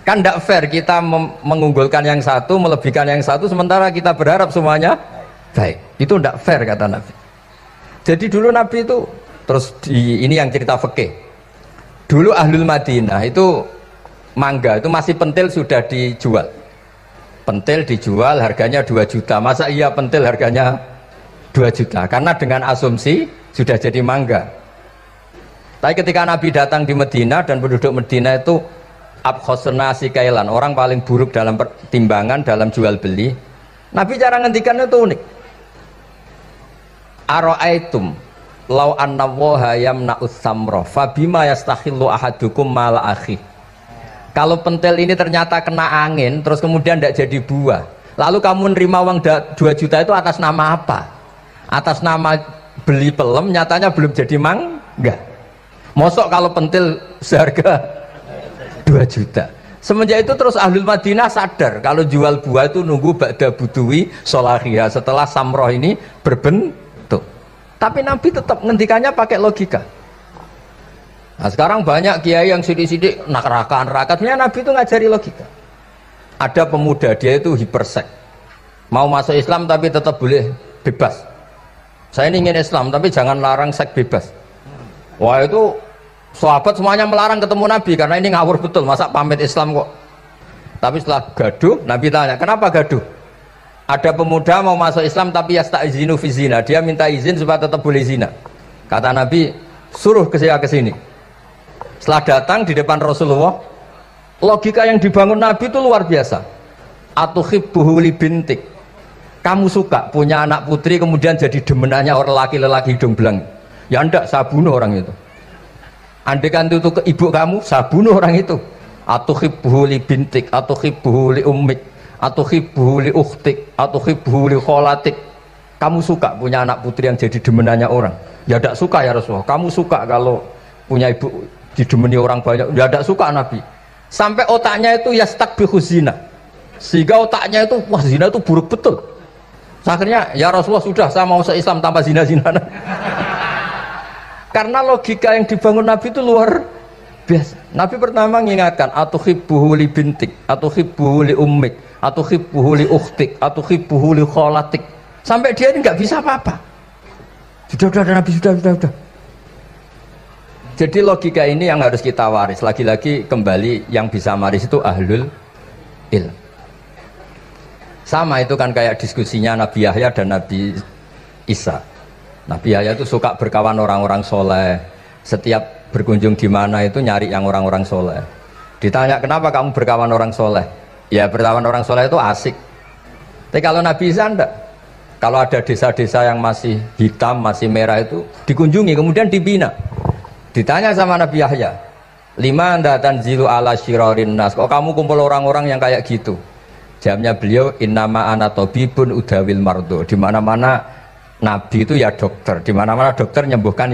Kan tidak fair kita mengunggulkan yang satu, melebihkan yang satu, sementara kita berharap semuanya baik. Itu tidak fair kata Nabi. Jadi dulu Nabi itu, terus ini yang cerita fikih. Dulu Ahlul Madinah itu mangga, itu masih pentil sudah dijual. Pentil dijual harganya 2 juta. Masa iya pentil harganya 2 juta? Karena dengan asumsi sudah jadi mangga. Tapi ketika Nabi datang di Medina dan penduduk Medina itu abkhosnasi kailan, orang paling buruk dalam pertimbangan dalam jual beli. Nabi cara ngendikannya itu unik. Aro'aitum lau anna waha yamna'us samra fabima yastakhillu ahadukum mala akhi. Kalau pentil ini ternyata kena angin terus kemudian tidak jadi buah, lalu kamu nerima uang 2 juta itu atas nama apa? Atas nama beli pelem, nyatanya belum jadi mangga. Mosok kalau pentil seharga 2 juta. Semenjak itu terus Ahlul Madinah sadar kalau jual buah itu nunggu ba'da buduwi sholahiyah, setelah samroh ini berbentuk. Tapi Nabi tetap ngendikannya pakai logika. Nah sekarang banyak kiai yang sidik-sidik neraka. Sebenarnya Nabi itu ngajari logika. Ada pemuda dia itu hipersek, mau masuk Islam tapi tetap boleh bebas. Saya ini ingin Islam tapi jangan larang seks bebas. Wah itu sahabat semuanya melarang ketemu Nabi karena ini ngawur betul, masa pamit Islam kok. Tapi setelah gaduh, Nabi tanya, kenapa gaduh? Ada pemuda mau masuk Islam tapi yasta'izinu fi zina, dia minta izin supaya tetap boleh zina. Kata Nabi, suruh ke sini. Setelah datang di depan Rasulullah, logika yang dibangun Nabi itu luar biasa. Atuhibbuhu li bintik. Kamu suka punya anak putri kemudian jadi demenannya orang laki-laki hidung belang. Ya enggak, saya bunuh orang itu. Andaikan itu ke ibu kamu, saya bunuh orang itu. Atuhibbuhu li bintik, atuhibbuhu li ummik, atuhibbuhu li ukhtik, atuhibbuhu li kholatik. Kamu suka punya anak putri yang jadi demenannya orang? Ya enggak suka ya Rasulullah. Kamu suka kalau punya ibu didemeni orang banyak? Ya enggak suka Nabi. Sampai otaknya itu yastakbihu zina. Sehingga otaknya itu, wah zina itu buruk betul. Akhirnya ya Rasulullah sudah, saya mau se-Islam tanpa zina-zina. Karena logika yang dibangun Nabi itu luar biasa. Nabi pertama mengingatkan atuhibbuhu li bintik, atuhibbuhu li ummik, atuhibbuhu li ukhtik, atuhibbuhu li kholatik. Sampai dia ini nggak bisa apa-apa. Sudah Nabi sudah. Jadi logika ini yang harus kita waris. Lagi-lagi kembali yang bisa waris itu ahlul ilm. Sama itu kan kayak diskusinya Nabi Yahya dan Nabi Isa. Nabi Yahya itu suka berkawan orang-orang soleh. Setiap berkunjung di mana itu nyari yang orang-orang soleh. Ditanya kenapa kamu berkawan orang soleh? Ya berkawan orang soleh itu asik. Tapi kalau Nabi Isa enggak. Kalau ada desa-desa yang masih hitam, masih merah itu dikunjungi kemudian dibina. Ditanya sama Nabi Yahya, lima anda tanzilu ala syirarin nas. Kok kamu kumpul orang-orang yang kayak gitu? Jawabnya beliau, innama ana tabibun udawil mardo. Di mana-mana Nabi itu ya dokter, di mana-mana dokter menyembuhkan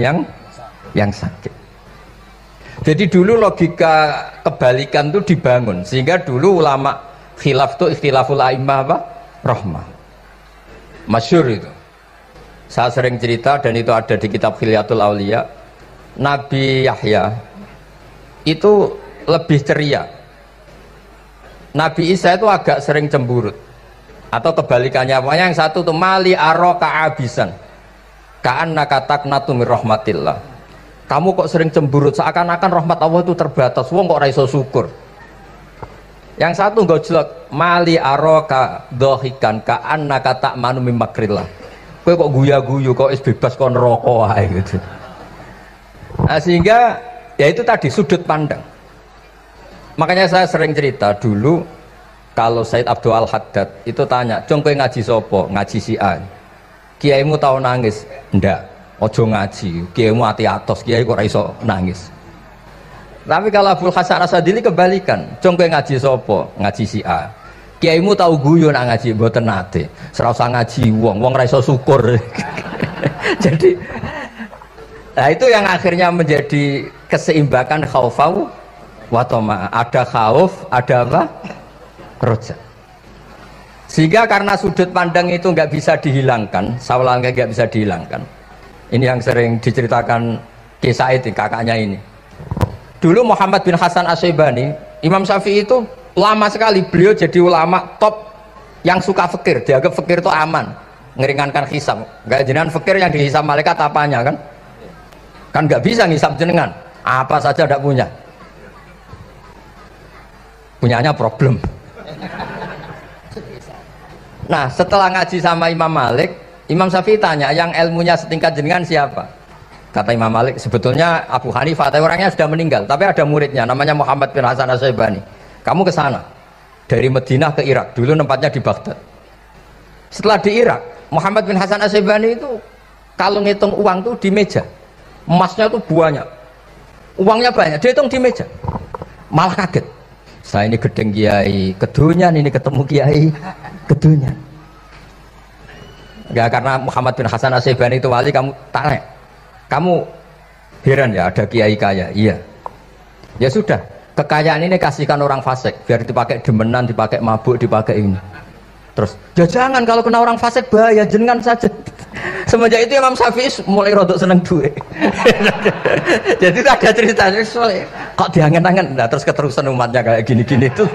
yang sakit. Jadi dulu logika kebalikan itu dibangun, sehingga dulu ulama khilaf itu ikhtilaful a'immah apa? Rahmah. Masyhur itu. Saya sering cerita dan itu ada di kitab Khilyatul Auliya. Nabi Yahya itu lebih ceria. Nabi Isa itu agak sering cemburut. Atau kebalikannya, pokoknya yang satu tuh mali aro ka'abisan ka'annaka taqnatu mir rahmatillah. Kamu kok sering cemburut, seakan-akan rahmat Allah itu terbatas. Wong kok ra iso syukur. Yang satu enggak jelek, mali aro ka dhahikan ka'annaka ta'manu mim makrillah. Kowe kok guya-guyu kok is bebas kon neraka wae gitu. Nah, sehingga ya itu tadi sudut pandang. Makanya saya sering cerita dulu kalau Said Abdul Al-Haddad itu tanya, "Cung kowe ngaji sopo?" "Ngaji si A." "Kiaimu tau nangis?" "Ndak." "Ojo ngaji, kiaimu ati atos, kiai kok ora iso nangis." Tapi kalau Abdul Hasan Asadili kebalikan, "Cung kowe ngaji sopo?" "Ngaji si A." "Kiaimu tau guyu nak ngaji?" "Mboten nate." "Ora usah ngaji wong ora iso syukur." Jadi nah itu yang akhirnya menjadi keseimbangan khaufau wa tama. Ada khauf, ada apa? Roja. Sehingga karena sudut pandang itu nggak bisa dihilangkan, sawalangnya nggak bisa dihilangkan. Ini yang sering diceritakan kisah itu kakaknya ini. Dulu Muhammad bin Hasan Asy-Syaibani, Imam Syafi'i itu lama sekali beliau jadi ulama top yang suka fikir. Dianggap fikir itu aman, ngeringankan hisab. Nggak jenengan fikir yang dihisab malaikat apanya kan? Kan nggak bisa ngisab jenengan. Apa saja tidak punya. Punyanya problem. Nah setelah ngaji sama Imam Malik, Imam Syafi'i tanya, yang ilmunya setingkat jenengan siapa? Kata Imam Malik, sebetulnya Abu Hanifah, tapi orangnya sudah meninggal, tapi ada muridnya namanya Muhammad bin Hasan Asy-Syaibani. Kamu ke sana dari Madinah ke Irak, dulu tempatnya di Baghdad. Setelah di Irak, Muhammad bin Hasan Asy-Syaibani itu kalau ngitung uang tuh di meja, emasnya tuh banyak, uangnya banyak, dia hitung di meja, malah kaget. Saya ini gedeng kiai kedunyan, ini ketemu kiai kedunyan. Ya karena Muhammad bin Hasan Asy-Syaibani itu wali, kamu tanya, kamu heran ya ada kiai kaya? Iya. Ya sudah, kekayaan ini kasihkan orang fasik, biar dipakai demenan, dipakai mabuk, dipakai ini. Terus, ya jangan, kalau kena orang fasik bahaya, jenengan saja. Semenjak itu Imam Syafi'i mulai rodok seneng duit. Jadi ada cerita kok diangen-angen, nah terus keterusan umatnya kayak gini-gini tuh.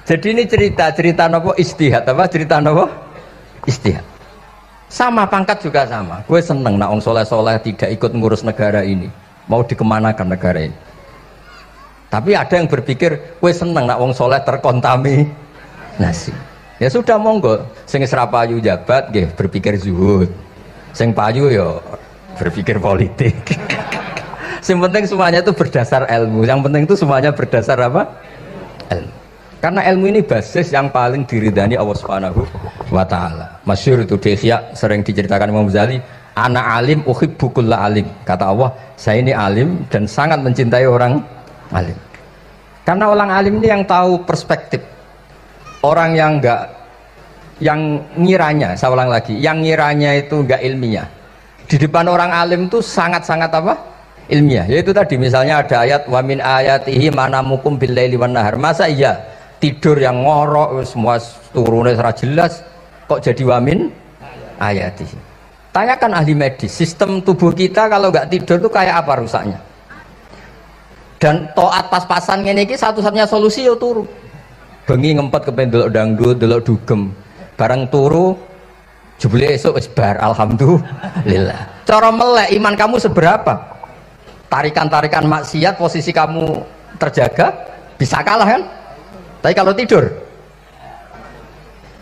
Jadi ini cerita nopo istihad, apa cerita nopo istihad. Sama pangkat juga sama. Gue seneng nak wong soleh-soleh tidak ikut ngurus negara ini. Mau dikemanakan negara ini. Tapi ada yang berpikir, gue seneng nak wong soleh terkontaminasi. Ya sudah monggo. Sing serapayu jabat, nggih berpikir zuhud. Sing payu yo berpikir politik. Yang penting semuanya itu berdasar ilmu. Yang penting itu semuanya berdasar apa? Ilmu. Karena ilmu ini basis yang paling diridani Allah Subhanahu wa taala. Masyhur itu Ihya sering diceritakan Imam Ghazali, ana alim uhibbu kulla alim. Kata Allah, saya ini alim dan sangat mencintai orang alim. Karena orang alim ini yang tahu perspektif. Orang yang yang ngiranya, saya ulang lagi, yang ngiranya itu enggak ilmiah. Di depan orang alim itu sangat-sangat apa? Ilmiah. Yaitu tadi misalnya ada ayat wa min ayatihi manamukum billaili wan nahar. Masa iya tidur yang ngorok semua turunnya secara jelas kok jadi wamin ayatihi? Tanyakan ahli medis, sistem tubuh kita kalau nggak tidur itu kayak apa rusaknya? Dan toat pas-pasan ini satu-satunya solusi ya turu. Bengi ngempet kepen delok dangdut, delok dugem. Barang turu jebule esuk wis bar, alhamdulillah. Cara melek iman kamu seberapa? Tarikan-tarikan maksiat posisi kamu terjaga bisa kalah kan? Tapi kalau tidur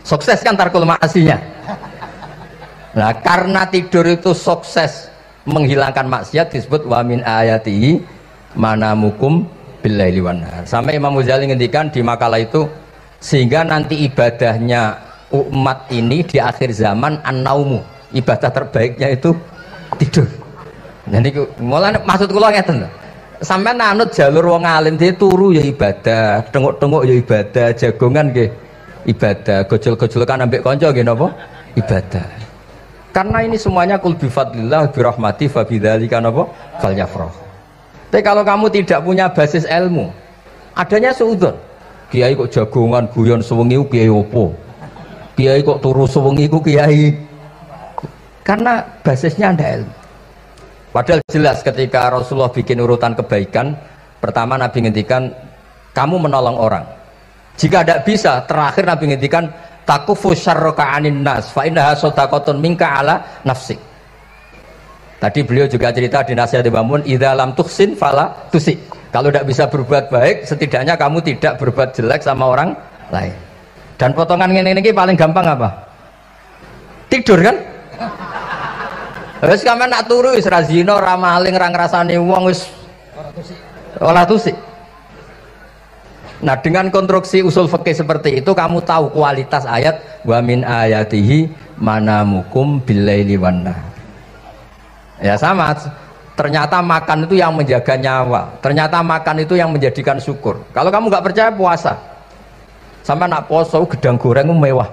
sukses kan tarkul maksinya. Nah, karena tidur itu sukses menghilangkan maksiat disebut wa min ayatihi manamukum billaili wan nahar. Sampai Imam Ghazali ngendikan di makalah itu, sehingga nanti ibadahnya umat ini di akhir zaman an-naumu, ibadah terbaiknya itu tidur. Jadi mulane maksud kula ngeten lho. Sampai nanut jalur wong alim dia turu ya ibadah, tengok-tengok ya ibadah, jagongan nggih ibadah, gojol-gojolkan ambek kanca nggih napa? Ibadah. Karena ini semuanya kul bi fadlillah bi rahmati fa bidzalika napa? Falyafrah. Tapi kalau kamu tidak punya basis ilmu, adanya suudzon. Kiai kok jagongan guyon sewengi ku kiai opo? Kiai kok turu sewengi ku kiai. Karena basisnya ada ilmu. Padahal jelas ketika Rasulullah bikin urutan kebaikan, pertama Nabi ngendikan kamu menolong orang. Jika tidak bisa, terakhir Nabi ngendikan takufu syarraka anin nas fa innaha shadaqatun minka ala nafsik. Tadi beliau juga cerita di nasihat Imam, idza lam tuhsin fala tusik. Kalau tidak bisa berbuat baik, setidaknya kamu tidak berbuat jelek sama orang lain. Dan potongan ini paling gampang apa? Tidur kan? Wis sampean nak turu wis ra zina, ra maling, ra ngrasani wong wis ora tusik. Nah, dengan konstruksi usul fikih seperti itu kamu tahu kualitas ayat wa min ayatihi manamukum billaili wan nahar. Ya sama, ternyata makan itu yang menjaga nyawa, ternyata makan itu yang menjadikan syukur. Kalau kamu nggak percaya puasa, sampai nak poso gedang goreng mewah,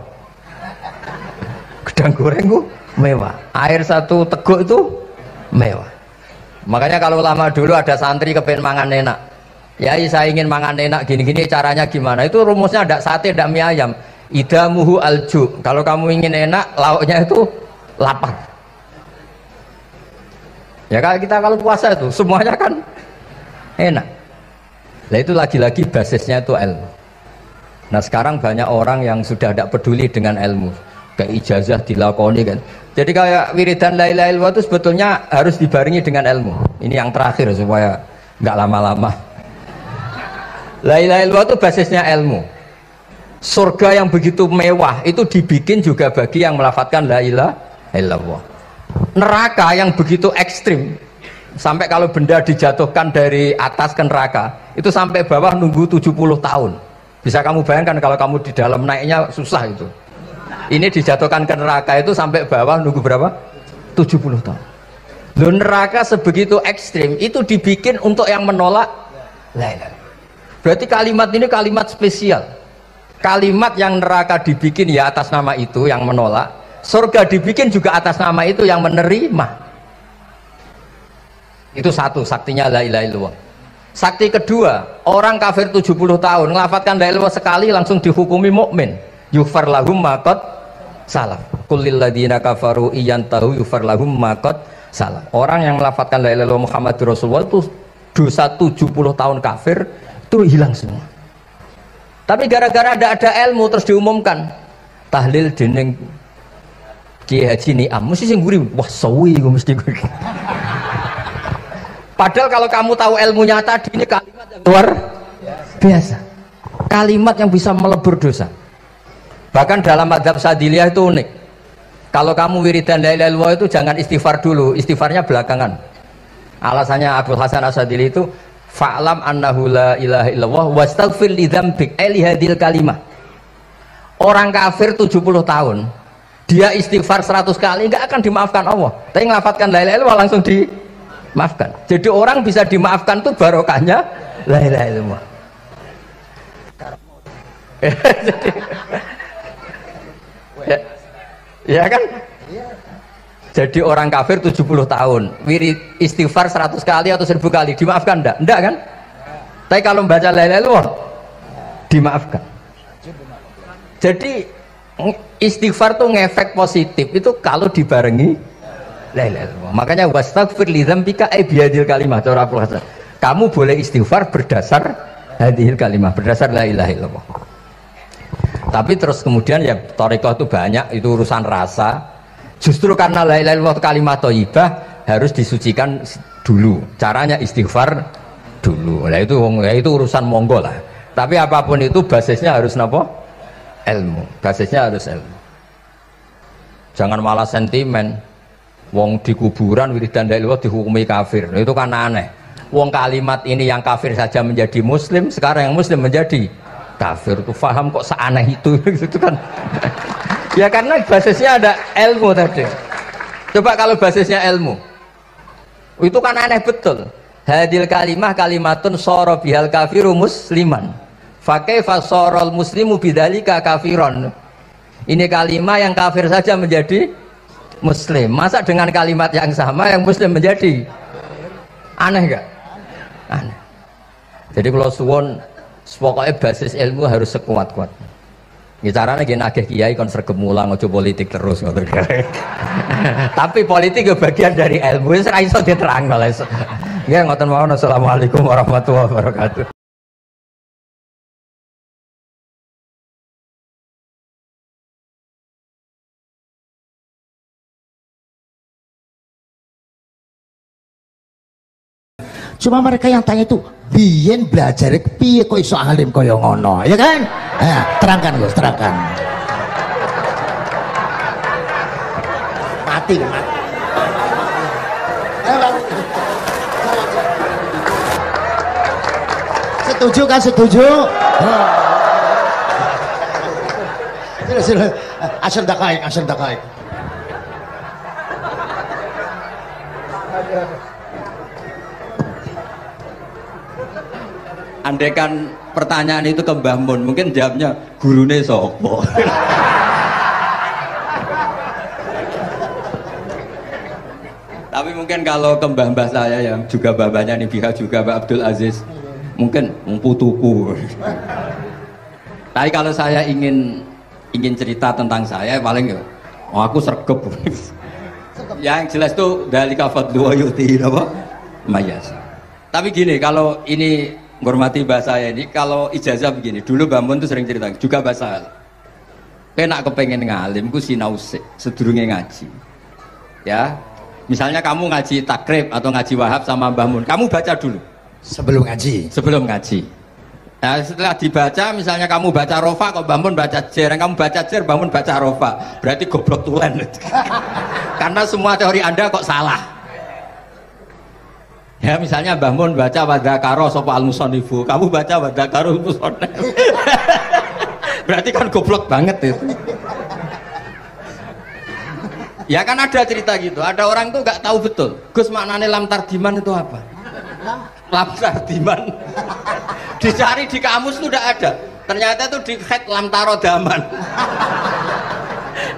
gedang goreng mewah, air satu teguk itu mewah. Makanya kalau lama dulu ada santri kepengen mangan enak, ya saya ingin mangan enak gini-gini, caranya gimana? Itu rumusnya ada sate, ada mie ayam. Idamuhu alju, kalau kamu ingin enak lauknya itu lapar. Ya kita kalau puasa itu semuanya kan enak. Nah itu lagi-lagi basisnya itu ilmu. Nah sekarang banyak orang yang sudah tidak peduli dengan ilmu, kayak ijazah dilakoni kan. Jadi kayak wiridan la ilaha illallah itu sebetulnya harus dibarengi dengan ilmu. Ini yang terakhir supaya nggak lama-lama. La ilaha illallah itu basisnya ilmu. Surga yang begitu mewah itu dibikin juga bagi yang melafadzkan la ilaha illallah. Neraka yang begitu ekstrim, sampai kalau benda dijatuhkan dari atas ke neraka itu sampai bawah nunggu 70 tahun. Bisa kamu bayangkan kalau kamu di dalam naiknya susah itu. Ini dijatuhkan ke neraka itu sampai bawah nunggu berapa? 70 tahun. Loh, neraka sebegitu ekstrim itu dibikin untuk yang menolak la ilaha. Berarti kalimat ini kalimat spesial. Kalimat yang neraka dibikin ya atas nama itu yang menolak, surga dibikin juga atas nama itu yang menerima. Itu satu saktinya la ilaha illallah. Sakti kedua, orang kafir 70 tahun ngelafadzkan la ilaha illallah sekali langsung dihukumi mukmin. Yughfar lahum ma qad salaf. Qul lil ladzina kafaru iyantahu yughfar lahum ma qad salaf. Orang yang melafadzkan la ilaha illallah Muhammadur Rasulullah itu dosa 70 tahun kafir itu hilang semua. Tapi gara-gara ada ilmu terus diumumkan tahlil dening Kiai Haji Niam mesti sing guri wah sawi iku mesti guri. Padahal kalau kamu tahu ilmunya tadi ini kalimat yang luar biasa. Kalimat yang bisa melebur dosa. Bahkan dalam madzhab Sadiliyah itu unik. Kalau kamu wiridan la ilaha illallah itu jangan istighfar dulu, istighfarnya belakangan. Alasannya Abdul Hasan As-Sadili itu fa'lam annahu la ilaha illallah wastaghfir li dzambik li hadhil kalimah. Orang kafir 70 tahun dia istighfar 100 kali enggak akan dimaafkan Allah. Tapi ngelafatkan la ilaha illallah langsung dimaafkan. Jadi orang bisa dimaafkan tuh barokahnya la ilaha illallah. Ya kan? Jadi orang kafir 70 tahun wirid istighfar 100 kali atau 1000 kali dimaafkan enggak? Enggak kan? Tapi kalau membaca la ilaha illallah dimaafkan. Jadi istighfar tuh ngefek positif itu kalau dibarengi la ilaha illallah. Makanya wastaghfir li dzambika bihadil kalimah cara Abdul Hasan. Kamu boleh istighfar berdasar hadhil kalimah, berdasar la ilaha illallah. Tapi terus kemudian ya thariqah itu banyak, itu urusan rasa. Justru karena la ilaha illallah kalimat thayyibah harus disucikan dulu. Caranya istighfar dulu. Nah itu urusan monggo lah. Tapi apapun itu basisnya harus napa? Ilmu. Basisnya harus ilmu. Jangan malah sentimen. Wong di kuburan wiridan la ilaha illallah dihukumi kafir. Nah, itu kan aneh. Wong kalimat ini yang kafir saja menjadi muslim, sekarang yang muslim menjadi kafir. Itu paham kok seaneh itu gitu kan. Ya karena basisnya ada ilmu tadi. Coba kalau basisnya ilmu itu kan aneh betul. Hadil kalimah kalimatun soro bihal kafiru musliman fakaifa sorol muslimu bidzalika kafiron. Ini kalimat yang kafir saja menjadi muslim, masa dengan kalimat yang sama yang muslim menjadi aneh gak? Aneh. Jadi kalau suwon pokoknya basis ilmu harus sekuat-kuat. Ya caranya gini nagih kiai kon sregep mulang aja politik terus ngoten. Tapi politik ya bagian dari ilmu, wis ra iso diterangno lho. Nggih ngoten mawon. Assalamualaikum warahmatullahi wabarakatuh. Cuma mereka yang tanya itu biyen belajar piye kok iso alim kaya ngono, ya kan? Terangkan Gus, terangkan. Mati. Setuju kan? Setuju? Sila. Asal dakaik. Andaikan pertanyaan itu ke Mbah Mun, mungkin jawabnya gurune sopo. Tapi mungkin kalau ke mbah-mbah saya yang juga babanya Nibiha juga Mbak Abdul Aziz, mungkin putuku. Tapi kalau saya ingin cerita tentang saya paling ya, aku sregep. Yang jelas tuh dari kafadlu wa yuti apa? Mayasa. Tapi gini, kalau ini menghormati bahasa saya ini, kalau ijazah begini, dulu Mbak Mun tuh sering cerita juga bahasa penak kepengen ngalim ku sinau sedurunge ngaji ya. Misalnya kamu ngaji takrib atau ngaji wahab sama Mbah Mun, kamu baca dulu sebelum ngaji. Nah, setelah dibaca, misalnya kamu baca rofa kok Mbah Mun baca jer, kamu baca jer Mbah Mun baca rofa, berarti goblok tulen. Karena semua teori Anda kok salah. Ya misalnya Mbah Mun baca wadakaro sapa al-musannifu, kamu baca wadakaro musannif. Berarti kan goblok banget itu. Ya kan ada cerita gitu, ada orang tuh nggak tahu betul Gus maknanya lam tardiman itu apa. Lam tardiman dicari di kamus tuh udah ada, ternyata tuh di head lam tarodaman.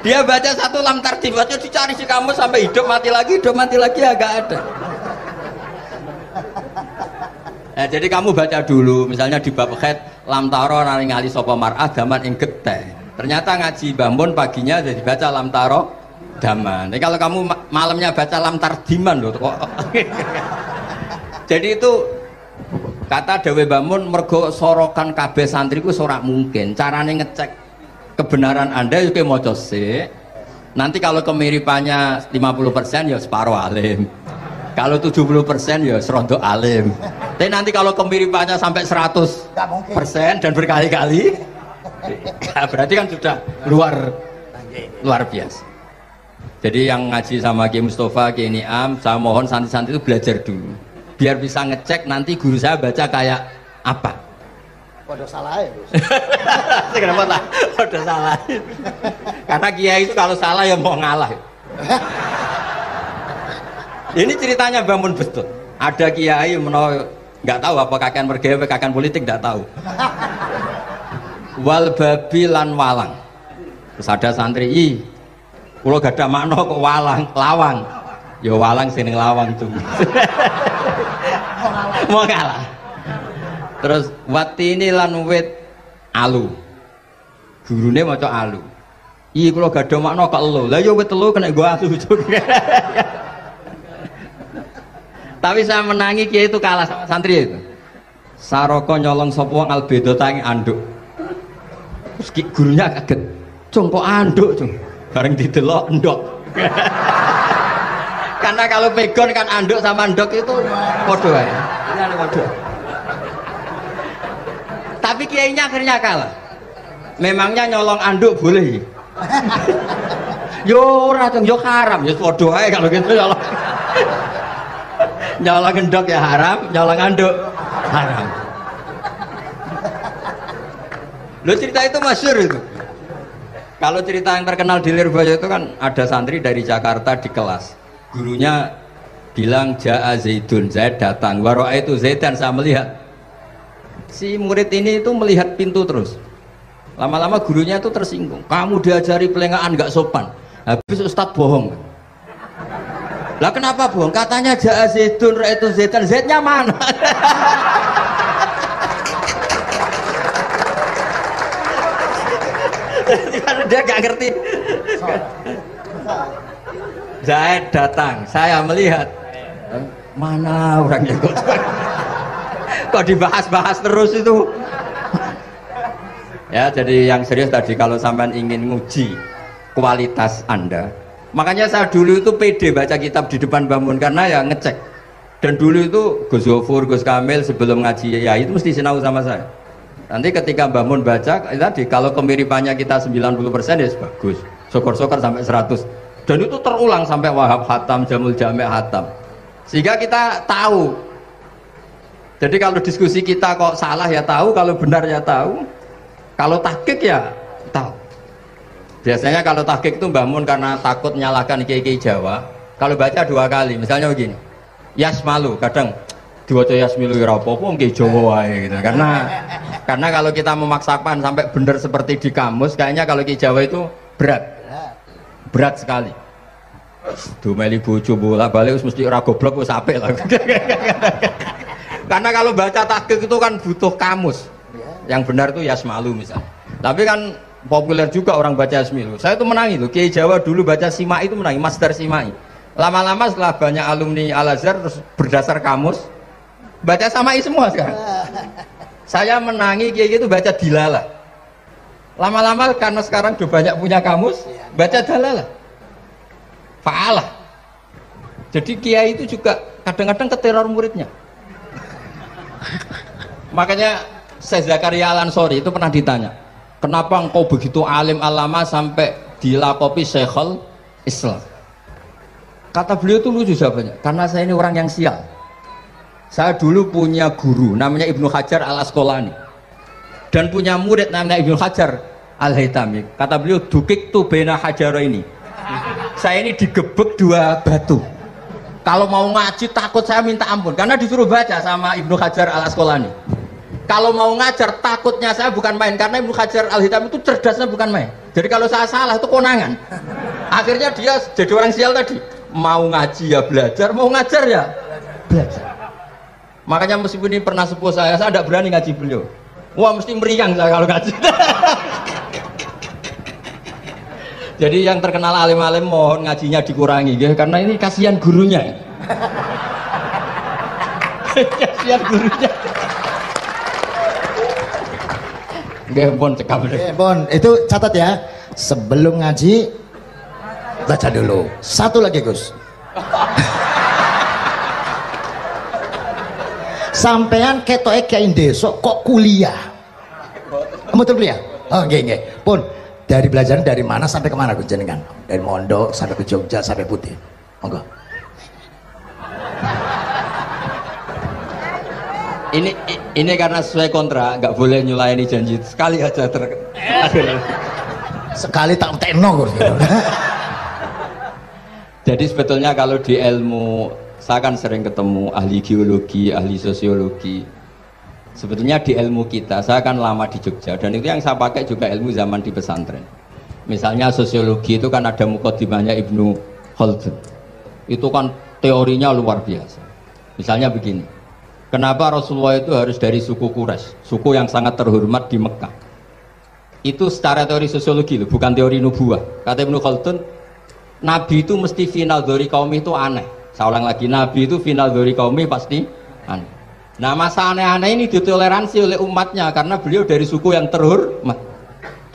Dia baca satu lam tardimannya dicari di kamus sampai hidup mati lagi agak ada. Nah, jadi kamu baca dulu, misalnya di bab khed lam taro ningali sapa mar'ah daman ing geteh. Ternyata ngaji Mbah Mun paginya jadi baca lam taro daman. Jadi kalau kamu malamnya baca lam tardiman loh kok. Jadi itu kata Dewi Mbah Mun mergo sorokan kabeh santriku ora mungkin. Carane ngecek kebenaran Anda yo maca sik. Nanti kalau kemiripannya 50% ya separuh alim. Kalau 70% ya serontok alim. Tapi nanti kalau kemiripannya sampai 100% dan berkali-kali, berarti kan sudah luar biasa. Jadi yang ngaji sama Ki Mustafa, Ki Niam, saya mohon santri-santri itu belajar dulu. Biar bisa ngecek nanti guru saya baca kayak apa. Waduh salah ya. Kenapa lah? Waduh salah. Karena kiai itu kalau salah ya mau ngalah. Ini ceritanya bangun betul. Ada kiai nggak tahu apa kakean mergawe, kakean politik nggak tahu. Wal babi lan walang. Terus ada santri, kalau gak ada makna kok lawang. Ya walang sini lawang tuh. Mau ngalah. Terus watini lan wit alu. Gurune maca alu. Kalau gak ada makna kok elo. Lah ya wit telu kena gua asu. Tapi saya menangi kiai itu kalah sama santri itu. Saroko nyolong sapa wong albedo tangi anduk. Terus gurunya kaget. Cung kok anduk, cung. Bareng didelok endok. Karena kalau pegon kan anduk sama endok itu padha wae. Ini padha. Tapi kiainya akhirnya kalah. Memangnya nyolong anduk boleh? Yo ora cung, yo haram, yo padha wae kalau gitu nyolong. Nyolong endok ya haram, nyolong anduk haram. Lo cerita itu masyhur itu. Kalau cerita yang terkenal di Lirboyo itu kan ada santri dari Jakarta di kelas. Gurunya bilang Ja'a Zaidun, Zaid datang. Waro'a itu Zaidan, saya melihat. Si murid ini itu melihat pintu terus. Lama-lama gurunya itu tersinggung. Kamu diajari pelengahan nggak sopan. Habis Ustadz bohong. Lah kenapa bohong? Katanya Ja'a Zaidun, Ra itu Zaidan. Zaidnya mana? Dia gak ngerti. Zaid datang, saya melihat. Mana orangnya kok dibahas-bahas terus itu. Ya, jadi yang serius tadi kalau sampean ingin nguji kualitas Anda, makanya saya dulu itu pede baca kitab di depan bangun karena ya ngecek. Dan dulu itu Gus Zofur, Gus Kamil sebelum ngaji ya itu mesti sinau sama saya. Nanti ketika bangun baca tadi kalau kemiripannya kita 90% ya bagus. Syukur-syukur sampai 100. Dan itu terulang sampai Wahab Hatam, Jamul Jami' Hatam. Sehingga kita tahu. Jadi kalau diskusi kita kok salah ya tahu, kalau benar ya tahu. Kalau tahqiq ya tahu. Biasanya kalau tahqiq itu bangun karena takut menyalahkan kiai-kiai Jawa. Kalau baca 2 kali, misalnya begini. Yasmalu, kadang diwaca Yasmilu ya apa-apa nggih Jawa wae gitu. Karena kalau kita memaksakan sampai benar seperti di kamus, kayaknya kalau kiai Jawa itu berat sekali. Dumeli bojo bola-balik mesti ora goblok wis apik lah. Karena kalau baca tahqiq itu kan butuh kamus. Yang benar itu Yasmalu misalnya. Tapi kan populer juga orang baca Yasmilu. Saya itu menangi tuh. Kiai Jawa dulu baca Simai itu menangi, Master Simai. Lama-lama setelah banyak alumni Al-Azhar terus berdasar kamus baca Samai semua sekarang. Saya menangi kiai itu baca Dilalah. Lama-lama karena sekarang udah banyak punya kamus, baca Dalalah. Fa'alah. Jadi kiai itu juga kadang-kadang keteror muridnya. Makanya Syekh Zakaria Al-Ansori itu pernah ditanya, kenapa engkau begitu alim alama sampai dilakopi Syekhul Islam? Kata beliau itu lucu jawabannya, karena saya ini orang yang sial. Saya dulu punya guru namanya Ibnu Hajar Al-Asqalani dan punya murid namanya Ibnu Hajar Al-Haytami. Kata beliau, dukik tu bena hajaro ini. Saya ini digebek 2 batu. Kalau mau ngaji takut saya minta ampun karena disuruh baca sama Ibnu Hajar Al-Asqalani. Kalau mau ngajar takutnya saya bukan main karena Ibnu Hajar Al-Haytami itu cerdasnya bukan main. Jadi kalau saya salah itu konangan. Akhirnya dia jadi orang sial tadi. Mau ngaji ya belajar, mau ngajar ya belajar. Makanya meskipun ini pernah sepuh saya tidak berani ngaji beliau. Wah mesti meriang saya kalau ngaji. Jadi yang terkenal alim-alim mohon ngajinya dikurangi ya, karena ini kasihan gurunya. Kasihan gurunya. Nggih, pun cekap. Bon, itu catat ya. Sebelum ngaji Baca dulu. Satu lagi Gus. Sampean ketoke kiai desa kok kuliah? Betul kuliah? Oh nggih. Pun dari belajar dari mana sampai kemana Gus jenengan? Dari Mondok sampai ke Jogja sampai Putih. Monggo. Ini karena sesuai kontrak, nggak boleh nyulayani janji sekali aja sekali tak tekno Gus. Jadi sebetulnya kalau di ilmu, saya kan sering ketemu ahli geologi, ahli sosiologi. Sebetulnya di ilmu kita, saya kan lama di Jogja dan itu yang saya pakai juga ilmu zaman di pesantren. Misalnya sosiologi itu kan ada mukadimahnya Ibnu Khaldun. Itu kan teorinya luar biasa. Misalnya begini, kenapa Rasulullah itu harus dari suku Quraisy, suku yang sangat terhormat di Mekah? Itu secara teori sosiologi loh, bukan teori nubuah. Kata Ibnu Khaldun, Nabi itu mesti final dari kaum itu aneh. Saya ulang lagi, Nabi itu final dari kaum pasti aneh. Nah masa aneh-aneh ini ditoleransi oleh umatnya karena beliau dari suku yang terhormat.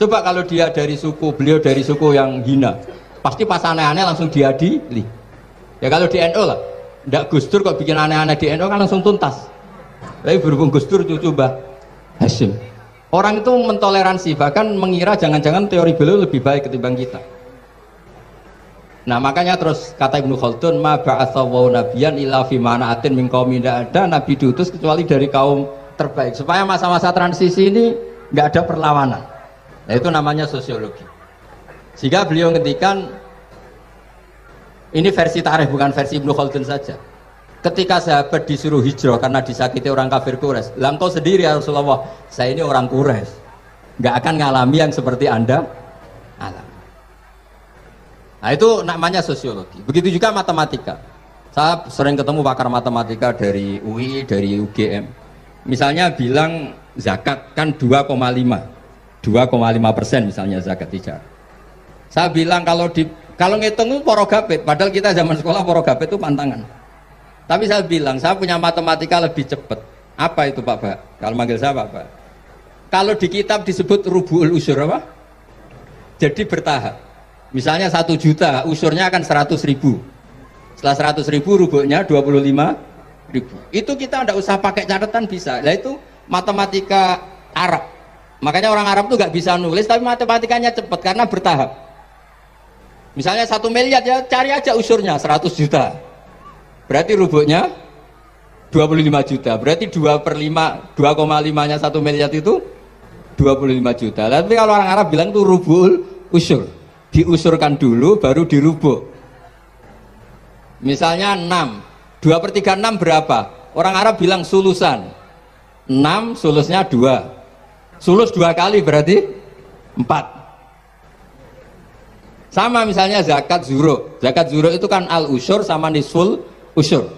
Coba kalau dia dari suku, beliau dari suku yang hina, pasti pas aneh-aneh langsung diadili. Ya kalau di NU lah, ndak Gus Dur kok bikin aneh-aneh di NU kan langsung tuntas. Tapi berhubung Gus Dur cucu Mbah Hasyim, orang itu mentoleransi, bahkan mengira jangan-jangan teori beliau lebih baik ketimbang kita. Nah makanya terus kata Ibnu Khaldun, ma ba'atsawu nabiyyan illa fi mana'atin min qaumin, tidak ada nabi diutus kecuali dari kaum terbaik supaya masa-masa transisi ini nggak ada perlawanan. Nah itu namanya sosiologi. Sehingga beliau ngendikan, ini versi tarikh bukan versi Ibnu Khaldun saja. Ketika sahabat disuruh hijrah karena disakiti orang kafir Quraisy, lah engkau sendiri ya Rasulullah, saya ini orang Quraisy, nggak akan ngalami yang seperti Anda alami. Nah itu namanya sosiologi. Begitu juga matematika. Saya sering ketemu pakar matematika dari UI, dari UGM. Misalnya bilang zakat kan 2,5% misalnya zakat tijar. Saya bilang kalau ngitung itu porogabet, padahal kita zaman sekolah porogabet itu pantangan. Tapi saya bilang saya punya matematika lebih cepat. Apa itu Pak Pak? Kalau manggil saya Pak. Kalau di kitab disebut rubu'ul usyur apa? Jadi bertahap. Misalnya 1 juta, usurnya akan 100.000. Setelah 100.000 rubuhnya 25.000. Itu kita tidak usah pakai catatan bisa. Nah itu matematika Arab. Makanya orang Arab tuh nggak bisa nulis, tapi matematikanya cepat karena bertahap. Misalnya 1 miliar ya cari aja usurnya 100 juta. Berarti rubuhnya 25 juta. Berarti 2,5-nya 1 miliar itu 25 juta. Tapi kalau orang Arab bilang itu rubul usur. Diusurkan dulu baru dirubuh. Misalnya 6, 2/3 6 berapa? Orang Arab bilang sulusan. 6 sulusnya 2. Sulus 2 kali berarti 4. Sama misalnya zakat zuro. Zakat zuro itu kan al usyur sama nisful usyur.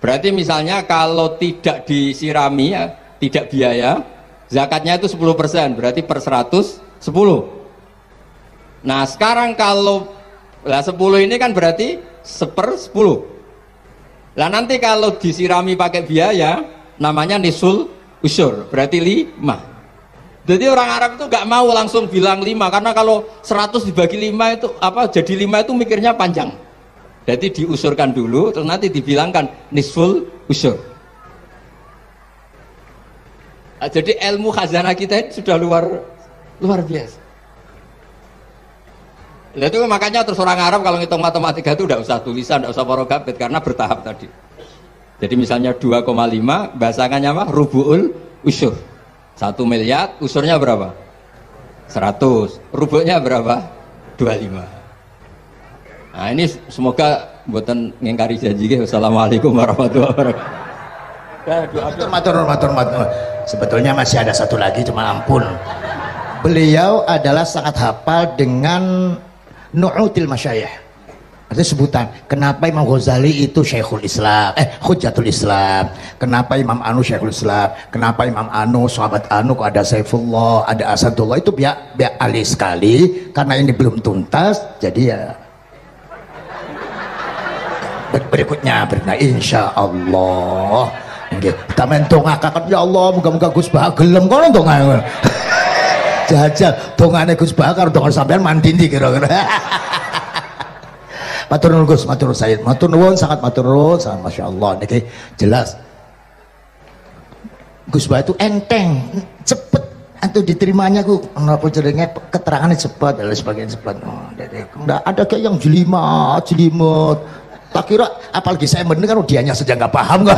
Berarti misalnya kalau tidak disirami ya, tidak biaya, zakatnya itu 10%, berarti per 100 10. Nah sekarang kalau 10 ini kan berarti 1/10. Lah nanti kalau disirami pakai biaya namanya nisul usyur, berarti 5. Jadi orang Arab itu nggak mau langsung bilang 5 karena kalau 100 dibagi 5 itu apa jadi 5 itu mikirnya panjang. Jadi diusurkan dulu terus nanti dibilangkan nisul usyur. Nah, jadi ilmu khazanah kita ini sudah luar biasa. Nah, itu makanya terus orang Arab kalau ngitung matematika itu tidak usah tulisan, tidak usah porogabet karena bertahap tadi. Jadi misalnya 2,5 bahasannya apa? Rubu'ul usyur. 1 miliar usurnya berapa? 100. Rubuhnya berapa? 25. Nah ini semoga buatan ngingkari janji. Wassalamualaikum warahmatullahi wabarakatuh. Matur. Sebetulnya masih ada satu lagi, cuma ampun. Beliau adalah sangat hafal dengan Nu'util Masyayikh. Artinya sebutan, kenapa Imam Ghazali itu Syekhul Islam, Hujjatul Islam, kenapa Imam Anu Syekhul Islam, kenapa Imam Anu, sahabat Anu kok ada Saifullah, ada Asadullah, itu biar ahli sekali, karena ini belum tuntas, jadi ya berikutnya insya Allah kita mentongakakan ya Allah moga-moga Gus Bah gelem kono ndonga jajal dongane Gus Bah karo dongan sampean mandindi kira-kira Matur nuwun Gus, matur Sayyid, matur nuwun, sangat matur nuwun, sangat masya Allah. Niki jelas. Gus Bah itu enteng, cepet, antu diterimanya ku, kenapa jenenge keterangannya cepat, dan sebagainya cepat. Oh, enggak ada kayak yang jelimat. Tak kira, apalagi saya mendengar dianya saja nggak paham nggak.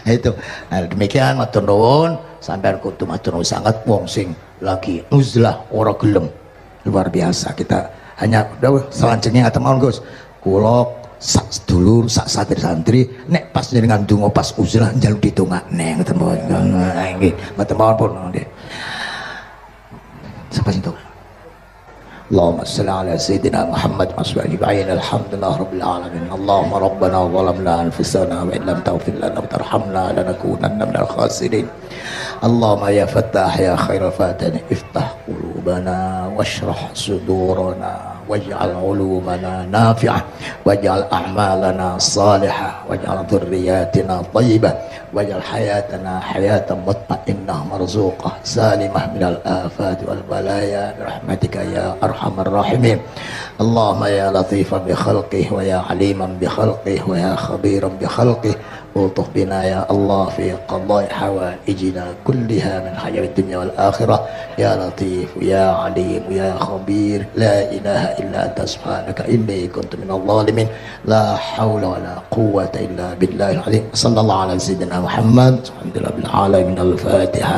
Nah itu, nah, demikian matur nuwun, sampean kudu matur nuwun sangat wong sing lagi uzlah ora gelem. Luar biasa, kita hanya udah selanjutnya ngaten mawon Gus. Kula sak sedulur sak santri-santri nek pas jenengan donga pas uzlah njaluk ditungakne ngoten mawon. Nggih, ngoten mawon pun nggih. Sampai situ. اللهم صل على سيدنا محمد وعلى آله الحمد لله رب العالمين اللهم ربنا ظلمنا أنفسنا وإن لم تغفر لنا وترحمنا لنكونن من الخاسرين اللهم يا فتاح يا خير فاتن افتح قلوبنا واشرح صدورنا واجعل علومنا نافعة واجعل أعمالنا صالحة واجعل ذرياتنا طيبة واجعل حياتنا حياة مطمئنة مرزوقة سالمة من الآفات والبلايا برحمتك يا أرحم الراحمين اللهم يا لطيفا بخلقه ويا عليما بخلقه ويا خبيرا بخلقه الطف بنا يا الله في قضاء حوائجنا كلها من حياة الدنيا والآخرة يا لطيف يا عليم يا خبير لا إله إلا أنت سبحانك إني كنت من الظالمين لا حول ولا قوة إلا بالله العظيم صلى الله على سيدنا محمد الحمد لله بالعالمين الفاتحة